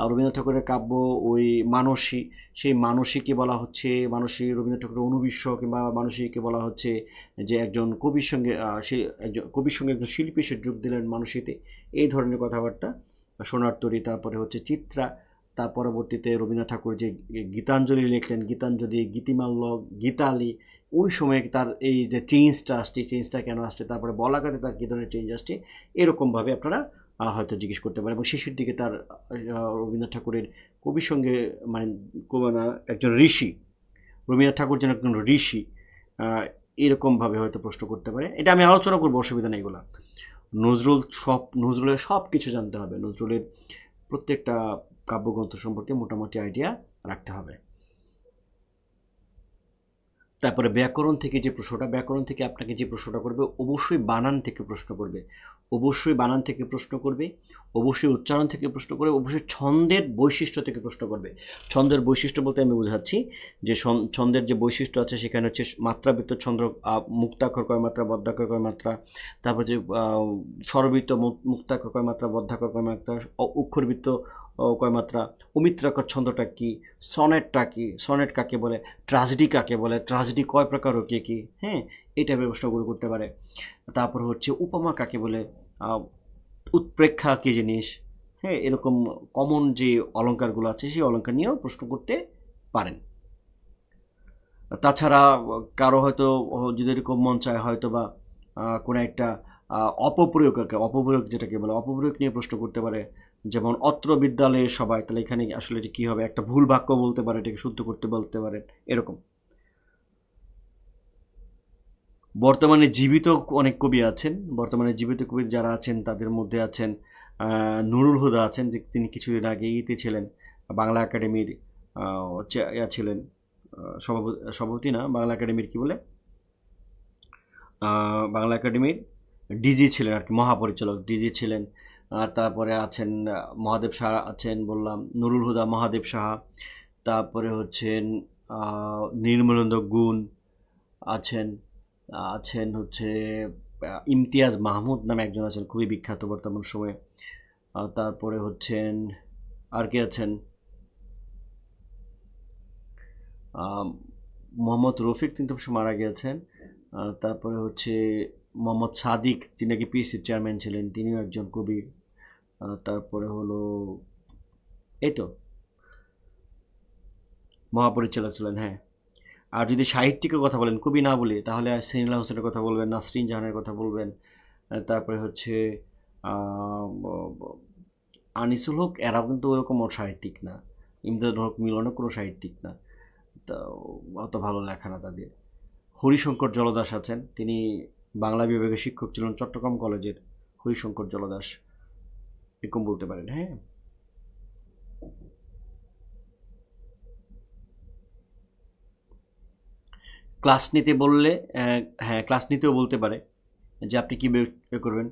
রবীন্দ্রনাথ ঠাকুরের কাব্য ওই মানসী, সেই মানসীকে বলা হচ্ছে, মানসী রবীন্দ্রনাথ ঠাকুরের অনুবিশ্ব, কিংবা মানসীকে বলা হচ্ছে যে একজন কবির সঙ্গে সে একজন কবির সঙ্গে একজন শিল্পী সে যোগ দিলেন মানসীতে, এই ধরনের কথাবার্তা। সোনার তরী, তারপরে হচ্ছে চিত্রা, তার পরবর্তীতে রবীন্দ্রনাথ ঠাকুর যে গীতাঞ্জলি লিখলেন, গীতাঞ্জলি, গীতিমাল্য, গীতালি, ওই সময় তার এই যে চেঞ্জটা আসছে, চেঞ্জটা কেন আসছে, তারপরে বলাকাতে তার কী ধরনের চেঞ্জ আসছে, এরকমভাবে আপনারা হয়তো জিজ্ঞেস করতে পারেন। এবং শেষের দিকে তার রবীন্দ্রনাথ ঠাকুরের কবির সঙ্গে মানে একজন ঋষি, রবীন্দ্রনাথ ঠাকুর যেন একজন ঋষি, এরকমভাবে হয়তো প্রশ্ন করতে পারে। এটা আমি আলোচনা করবো, অসুবিধা নেই এগুলা। নজরুলের সব কিছু জানতে হবে, নজরুলের প্রত্যেকটা কাব্যগ্রন্থ সম্পর্কে মোটামুটি আইডিয়া রাখতে হবে। তারপরে ব্যাকরণ থেকে যে প্রশ্নটা, ব্যাকরণ থেকে আপনাকে যে প্রশ্নটা করবে অবশ্যই বানান থেকে প্রশ্ন করবে, অবশ্যই বানান থেকে প্রশ্ন করবে, অবশ্যই উচ্চারণ থেকে প্রশ্ন করবে, অবশ্যই ছন্দের বৈশিষ্ট্য থেকে প্রশ্ন করবে। ছন্দের বৈশিষ্ট্য বলতে আমি বোঝাচ্ছি যে ছন্দের যে বৈশিষ্ট্য আছে সেখানে হচ্ছে মাত্রাবৃত্ত ছন্দ, মুক্তাক্ষর কয় মাত্রা, বদ্ধাক্ষর কয় মাত্রা, তারপর যে স্বরবৃত্ত, মুক্তাক্ষর কয় মাত্রা, বদ্ধাক্ষর কয় মাত্রা, অক্ষরবৃত্ত কয় মাত্রা, অমিত্রাক্ষর ছন্দটা কি, সনেটটা কি, সনেট কাকে বলে, ট্রাজেডি কাকে বলে, ট্রাজেডি কয় প্রকার ও কি, হ্যাঁ, এই টাইপের প্রশ্নগুলো করতে পারে। তারপর হচ্ছে উপমা কাকে বলে, উৎপ্রেক্ষা কী জিনিস, হ্যাঁ, এরকম কমন যে অলঙ্কারগুলো আছে সেই অলঙ্কার নিয়েও প্রশ্ন করতে পারেন। তাছাড়া কারো হয়তো যদি এরকম মন চায় হয়তো বা কোনো একটা অপপ্রয়োগ যেটাকে বলে অপপ্রয়োগ নিয়ে প্রশ্ন করতে পারে, যেমন অত্র বিদ্যালয়ে সবাই, তাহলে এখানে আসলে এটা কী হবে, একটা ভুল বাক্য বলতে পারে, এটাকে শুদ্ধ করতে বলতে পারেন, এরকম। বর্তমানে জীবিত অনেক কবি আছেন, বর্তমানে জীবিত কবি যারা আছেন তাদের মধ্যে আছেন নুরুল হুদা আছেন, যে তিনি কিছুদিন আগে ইতে ছিলেন, বাংলা একাডেমির ছিলেন, সভাপতি না, বাংলা একাডেমির কি বলে, বাংলা একাডেমির ডিজি ছিলেন আর কি, মহাপরিচালক ডিজি ছিলেন। তারপরে আছেন মহাদেব সাহা আছেন, বললাম নুরুল হুদা, মহাদেব সাহা, তারপরে হচ্ছেন নির্মলেন্দ্র গুণ আছেন, আছেন হচ্ছে ইমতিয়াজ মাহমুদ নামে একজন আছেন, খুবই বিখ্যাত বর্তমান সময়ে। তারপরে হচ্ছেন আর কি আছেন, মোহাম্মদ রফিক কিন্তু মারা গিয়েছেন। তারপরে হচ্ছে মোহাম্মদ সাদিক, যিনি নাকি পিএসসির চেয়ারম্যান ছিলেন, তিনিও একজন কবি। তারপরে হলো এই তো মহাপরিচালক ছিলেন, হ্যাঁ। আর যদি সাহিত্যিকের কথা বলেন, কবি না বলি, তাহলে সেনিলা হোসেনের কথা বলবেন, নাসরিন জাহানের কথা বলবেন, তারপরে হচ্ছে আনিসুল হক, এরাও কিন্তু ওরকম সাহিত্যিক না, ইমদাদুল হক মিলনও কোনো সাহিত্যিক না, তো অত ভালো লেখা না তাদের। হরিশঙ্কর জলদাস আছেন, তিনি বাংলা বিভাগের শিক্ষক ছিলেন চট্টগ্রাম কলেজের, হরিশঙ্কর জলদাস, এরকম বলতে পারেন, হ্যাঁ। ক্লাস নিতে বললে, হ্যাঁ, ক্লাস নিতেও বলতে পারে যে আপনি কী করবেন,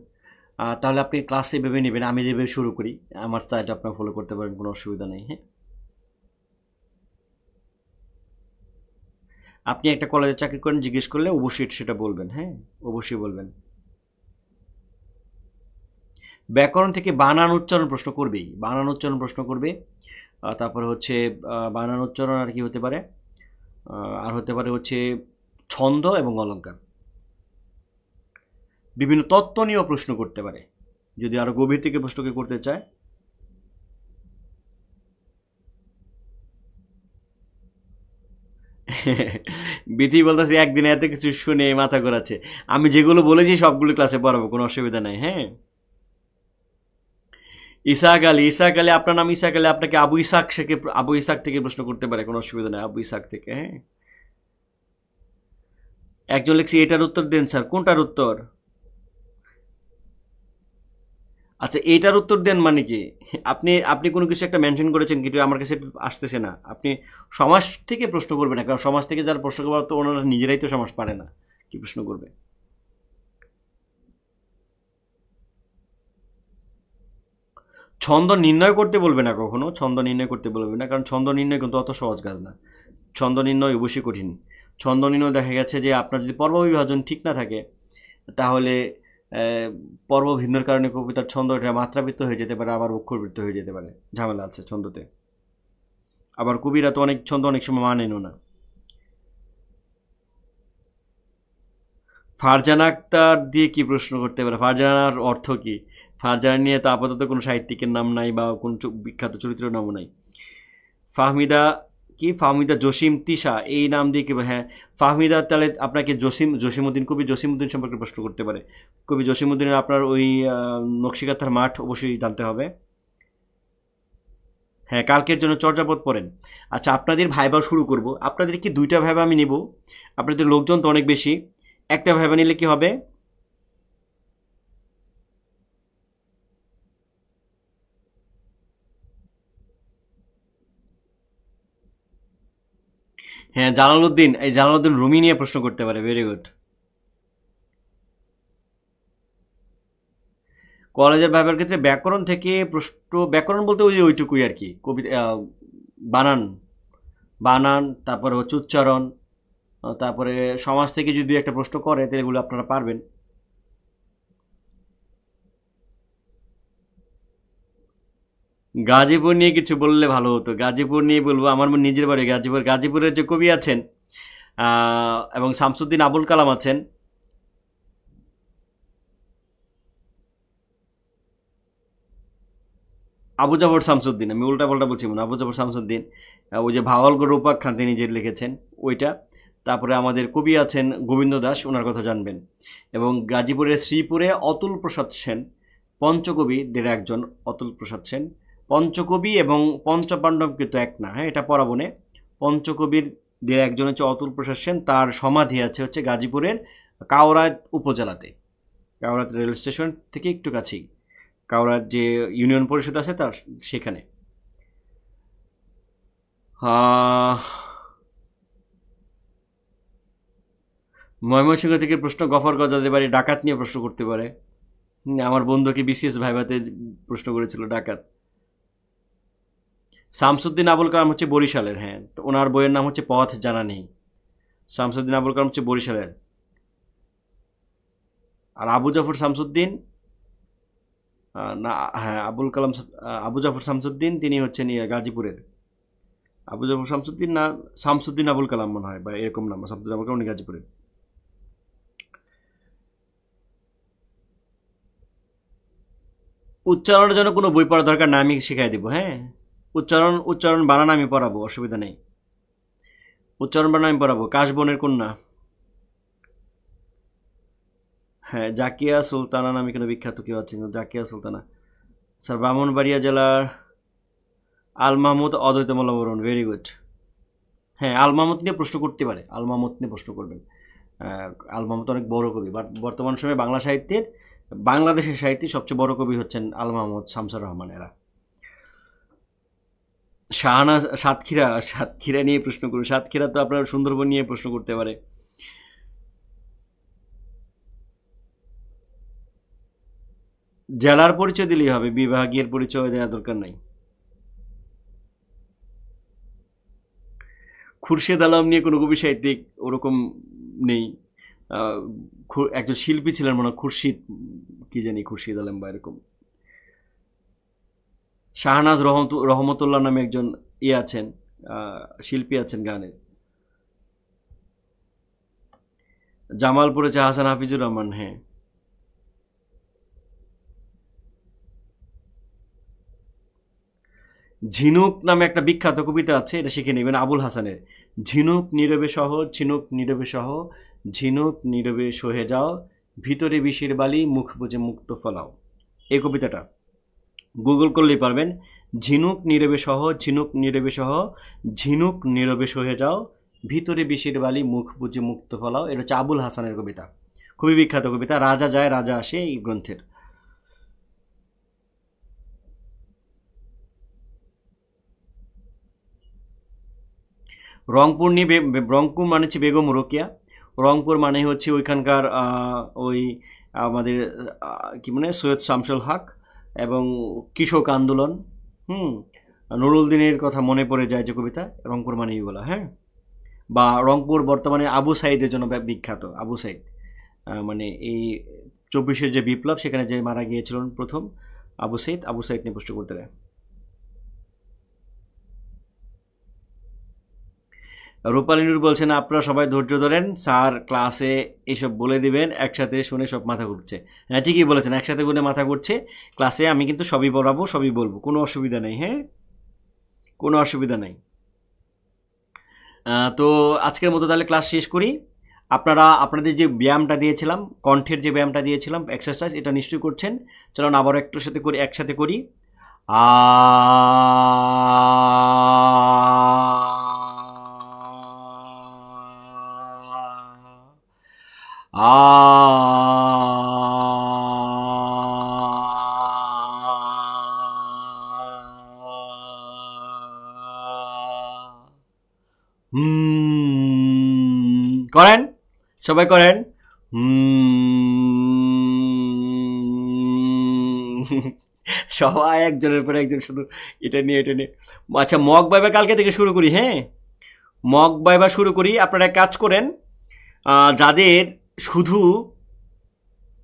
তাহলে আপনি ক্লাসে ভেবে নেবেন আমি যেভাবে শুরু করি, আমার চাইটা আপনার ফলো করতে পারেন, কোনো অসুবিধা নেই, হ্যাঁ। আপনি একটা কলেজে চাকরি করেন, জিজ্ঞেস করলে অবশ্যই সেটা বলবেন, হ্যাঁ, অবশ্যই বলবেন। ব্যাকরণ থেকে বানান উচ্চারণ প্রশ্ন করবেই, বানান উচ্চারণ প্রশ্ন করবে। তারপরে হচ্ছে বানান উচ্চারণ আর কি হতে পারে, আর হতে পারে হচ্ছে ছন্দ এবং অলঙ্কার, বিভিন্ন তত্ত্ব নিয়েও প্রশ্ন করতে পারে যদি আরো গভীর থেকে প্রশ্নকে করতে চায়। বিধি বলতেছে একদিনে এত কিছু শুনে মাথা ঘোরাচ্ছে, আমি যেগুলো বলেছি সবগুলো ক্লাসে পড়াবো, কোনো অসুবিধা নাই, হ্যাঁ। ইসাক আলী, ইসাক আলী, আপনার নাম ইসাক আলী, আপনাকে আবু ইসাক থেকে প্রশ্ন করতে পারে, কোনো অসুবিধা নেই, আবু ইসাক থেকে, হ্যাঁ। একজন লিখছি এটার উত্তর দেন স্যার, কোনটার উত্তর? আচ্ছা, এইটার উত্তর দেন মানে কি, আপনি আপনি কোনো কিছু একটা মেনশন করেছেন কিন্তু আমার কাছে আসতেছে না, আপনি সমাজ থেকে প্রশ্ন করবেন না, কারণ সমাজ থেকে যারা প্রশ্ন করবে তো ওনারা নিজেরাই তো সমাজ পারে না, কি প্রশ্ন করবে। ছন্দ নির্ণয় করতে বলবে না, কখনো ছন্দ নির্ণয় করতে বলবে না, কারণ ছন্দ নির্ণয় কিন্তু অত সহজ কাজ না। ছন্দ নির্ণয় অবশ্যই কঠিন। ছন্দ নির্ণয় দেখা গেছে যে আপনার যদি পর্ব বিভাজন ঠিক না থাকে, তাহলে পর্ব ভিন্নর কারণে কবিতার ছন্দ এটা মাত্রাবৃত্ত হয়ে যেতে পারে, আবার অক্ষরবৃত্ত হয়ে যেতে পারে, ঝামেলা আছে ছন্দতে। আবার কবিরা তো অনেক ছন্দ অনেক সময় মানেনও না। ফারজানা আক্তার দিয়ে কি প্রশ্ন করতে পারে? ফারজানার অর্থ কি? ফারজানা নিয়ে তো আপাতত কোনো সাহিত্যিকের নাম নাই বা কোনো বিখ্যাত চরিত্রের নামও নাই। ফাহমিদা কি, ফাহমিদা জসিম তিশা এই নাম দিয়ে কি? হ্যাঁ, ফাহমিদা তাহলে আপনাকে জসিমউদ্দিন, কবি জসিমউদ্দিন সম্পর্কে প্রশ্ন করতে পারে। কবি জসিমউদ্দিনের আপনার ওই নকশিকাঁথার মাঠ অবশ্যই জানতে হবে। হ্যাঁ, কালকের জন্য চর্যাপদ পড়েন। আচ্ছা, আপনাদের ভাইবা শুরু করব। আপনাদের কি দুইটা ভাইবা আমি নিব? আপনাদের লোকজন তো অনেক বেশি, একটা ভাইবা নিলে কি হবে? হ্যাঁ, জালালউদ্দিন, এই জালালউদ্দিন রুমি নিয়ে প্রশ্ন করতে পারে। Very good. কলেজের ভাইবার ক্ষেত্রে ব্যাকরণ থেকে প্রশ্ন, ব্যাকরণ বলতে ওই যে ওইটুকুই আর কি, কবিতা বানান, বানান, তারপরে হচ্ছে উচ্চারণ, তারপরে সমাজ থেকে যদি একটা প্রশ্ন করে তাহলে এগুলো আপনারা পারবেন। গাজীপুর নিয়ে কিছু বললে ভালো হতো। গাজীপুর নিয়ে বলবো, আমার নিজের বাড়ি গাজীপুর। গাজীপুরের যে কবি আছেন এবং শামসুদ্দিন আবুল কালাম আছেন, আবু জাফর শামসুদ্দিন, আমি উল্টা পাল্টা বলছি মনে, আবু জাফর শামসুদ্দিন, ওই যে ভাওয়ালগড় উপাখ্যান তিনি নিজে লিখেছেন ওইটা। তারপরে আমাদের কবি আছেন গোবিন্দ দাস, ওনার কথা জানবেন। এবং গাজীপুরের শ্রীপুরে অতুল প্রসাদ সেন, পঞ্চকবিদের একজন অতুল প্রসাদ সেন। পঞ্চকবি এবং পঞ্চপাণ্ডব কিন্তু এক না, হ্যাঁ, এটা পরাবনে। পঞ্চকবির দের একজন হচ্ছে অতুল প্রসাদ সেন, তার সমাধি আছে হচ্ছে গাজীপুরের কাওরাত উপজেলাতে, কাওরাত রেল স্টেশন থেকে একটু কাছেই, কাওড়ার যে ইউনিয়ন পরিষদ আছে তার সেখানে। ময়মনসিংহ থেকে প্রশ্ন, গফর গজাদের বাড়ি ডাকাত নিয়ে প্রশ্ন করতে পারে। আমার বন্ধুকে বিসিএস ভাইভাতে প্রশ্ন করেছিল ডাকাত। শামসুদ্দিন আবুল কালাম হচ্ছে বরিশালের, হ্যাঁ, তো ওনার বইয়ের নাম হচ্ছে পথ জানা নেই। শামসুদ্দিন আবুল কালাম হচ্ছে বরিশালের। আর আবু জাফর শামসুদ্দিন, না, হ্যাঁ, আবুল কালাম, আবু জাফর শামসুদ্দিন তিনি হচ্ছেন গাজীপুরের। আবু জাফর শামসুদ্দিন না, শামসুদ্দিন আবুল কালাম মনে হয়, বা এরকম নাম, শামসুদ্দিন আবুল কালাম গাজীপুরের। উচ্চারণের জন্য কোনো বই পড়ার দরকার না, আমি শিখাই দেবো। হ্যাঁ, উচ্চারণ উচ্চারণ বানান আমি পড়াবো, অসুবিধা নেই। উচ্চারণ বানান আমি পড়াবো। কাশবনের কন্যা, হ্যাঁ, জাকিয়া সুলতানা নামে কোনো বিখ্যাত কেউ আছে? জাকিয়া সুলতানা, স্যার, ব্রাহ্মণবাড়িয়া জেলার আল মাহমুদ অদ্বৈত মল্লবরণ, ভেরি গুড। হ্যাঁ, আল মাহমুদ নিয়ে প্রশ্ন করতে পারে, আল মাহমুদ নিয়ে প্রশ্ন করবেন। আল মাহমুদ অনেক বড় কবি, বাট বর্তমান সময়ে বাংলা সাহিত্যের, বাংলাদেশের সাহিত্যে সবচেয়ে বড় কবি হচ্ছেন আল মাহমুদ, শামসুর রহমান এরা। শাহনাজ, সাতক্ষীরা, সাতক্ষীরা নিয়ে প্রশ্ন করুন। সাতক্ষীরা তো আপনার সুন্দরবন নিয়ে প্রশ্ন করতে পারে। জেলার পরিচয় দিলেই হবে, বিভাগীয় পরিচয় দেওয়ার দরকার নাই। খুরশেদ আলম নিয়ে কোনো কবি সাহিত্যিক ওরকম নেই। একজন শিল্পী ছিলেন মনে হয়, খুরশিদ কি জানি, খুরশিদ আলম বা এরকম। শাহনাজ রহমতুল্লাহ নামে একজন আছেন, শিল্পী আছেন গানের। জামালপুরে আছে হাসান হাফিজুর রহমান, হ্যাঁ। ঝিনুক নামে একটা বিখ্যাত কবিতা আছে, এটা শিখে নেবেন আবুল হাসানের। ঝিনুক নীরবে সহ, ঝিনুক নীরবে সহ, ঝিনুক নীরবে সহে যাও, ভিতরে বিষের বালি, মুখ বুঝে মুক্ত ফলাও। এই কবিতাটা গুগল করলেই পারবেন। ঝিনুক নীরবে সহ, ঝিনুক নীরবে সহ, ঝিনুক নীরবে সহে যাও, ভিতরে বিষের বালি, মুখ বুঝে মুক্ত ফলাও। এটা হচ্ছে আবুল হাসানের কবিতা, খুবই বিখ্যাত কবিতা। রাজা যায় রাজা আসে এই গ্রন্থের। রংপুর নিয়ে, রংপুর মানে হচ্ছে বেগম রোকেয়া। রংপুর মানে হচ্ছে ওইখানকার ওই আমাদের কি মানে সৈয়দ শামসুল হক এবং কৃষক আন্দোলন, নুরুল দিনের কথা মনে পড়ে যায় যে কবিতা, রংপুর মানে এগুলো, হ্যাঁ। বা রংপুর বর্তমানে আবু সাইদের জন্য বিখ্যাত, আবু সাইদ, মানে এই 24-এর যে বিপ্লব সেখানে যে মারা গিয়েছিলেন প্রথম আবু সাইদ নিয়ে প্রশ্ন করতে দেয়। রূপালী নূর বলছেন আপনারা সবাই ধৈর্য ধরেন, স্যার ক্লাসে এইসব বলে দিবেন, একসাথে শুনে সব মাথা ঘুরছে। হ্যাঁ ঠিকই বলেছেন, একসাথে শুনে মাথা ঘুরছে। ক্লাসে আমি কিন্তু সবই পড়াবো, সবই বলবো, কোনো অসুবিধা নেই, হ্যাঁ কোনো অসুবিধা নেই। তো আজকের মতো তাহলে ক্লাস শেষ করি। আপনারা আপনাদের যে ব্যায়ামটা দিয়েছিলাম, কণ্ঠের যে ব্যায়ামটা দিয়েছিলাম এক্সারসাইজ, এটা নিশ্চয়ই করছেন। চলুন আবার একসাথে করি। আ করেন, সবাই করেন। সবাই একজনের পর একজন শুধু এটা নিয়ে। আচ্ছা মক ভাইবা কালকে থেকে শুরু করি, হ্যাঁ মক ভাইবা শুরু করি। আপনারা কাজ করেন, যাদের শুধু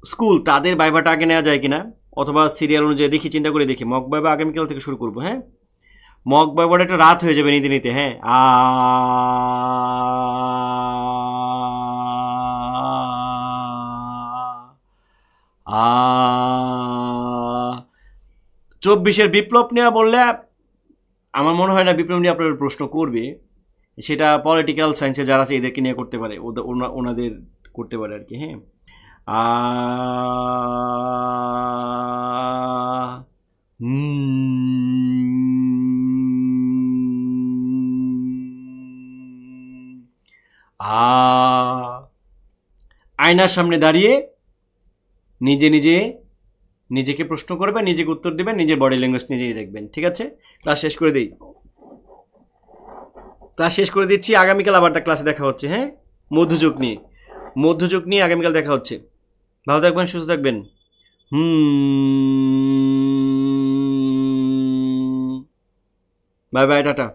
স্কুল তাদের ভাইবাটা আগে নেওয়া যায় কিনা, অথবা সিরিয়াল অনুযায়ী চিন্তা করে দেখি। মক ভাইবা আগামীকাল থেকে শুরু করবো, হ্যাঁ মক ভাইবাটা একটা রাত হয়ে যাবে নিতে নিতে, হ্যাঁ। 24-এর বিপ্লব নিয়ে বললে আমার মনে হয় না বিপ্লব নিয়ে আপনার প্রশ্ন করবে, সেটা পলিটিক্যাল সায়েন্সে যারা আছে এদেরকে নিয়ে করতে পারে, ওনাদের করতে পারে আর কি, হ্যাঁ। আয়নার সামনে দাঁড়িয়ে নিজেকে প্রশ্ন করবেন, নিজেকে উত্তর দেবেন, নিজের বডি ল্যাঙ্গুয়েজ নিজেই দেখবেন, ঠিক আছে। ক্লাস শেষ করে দিচ্ছি। আগামীকাল আবার তার ক্লাসে দেখা হচ্ছে, হ্যাঁ মধ্যযুগ নিয়ে আগামীকাল দেখা হচ্ছে। ভালো থাকবেন, সুস্থ থাকবেন। Bye bye, tata.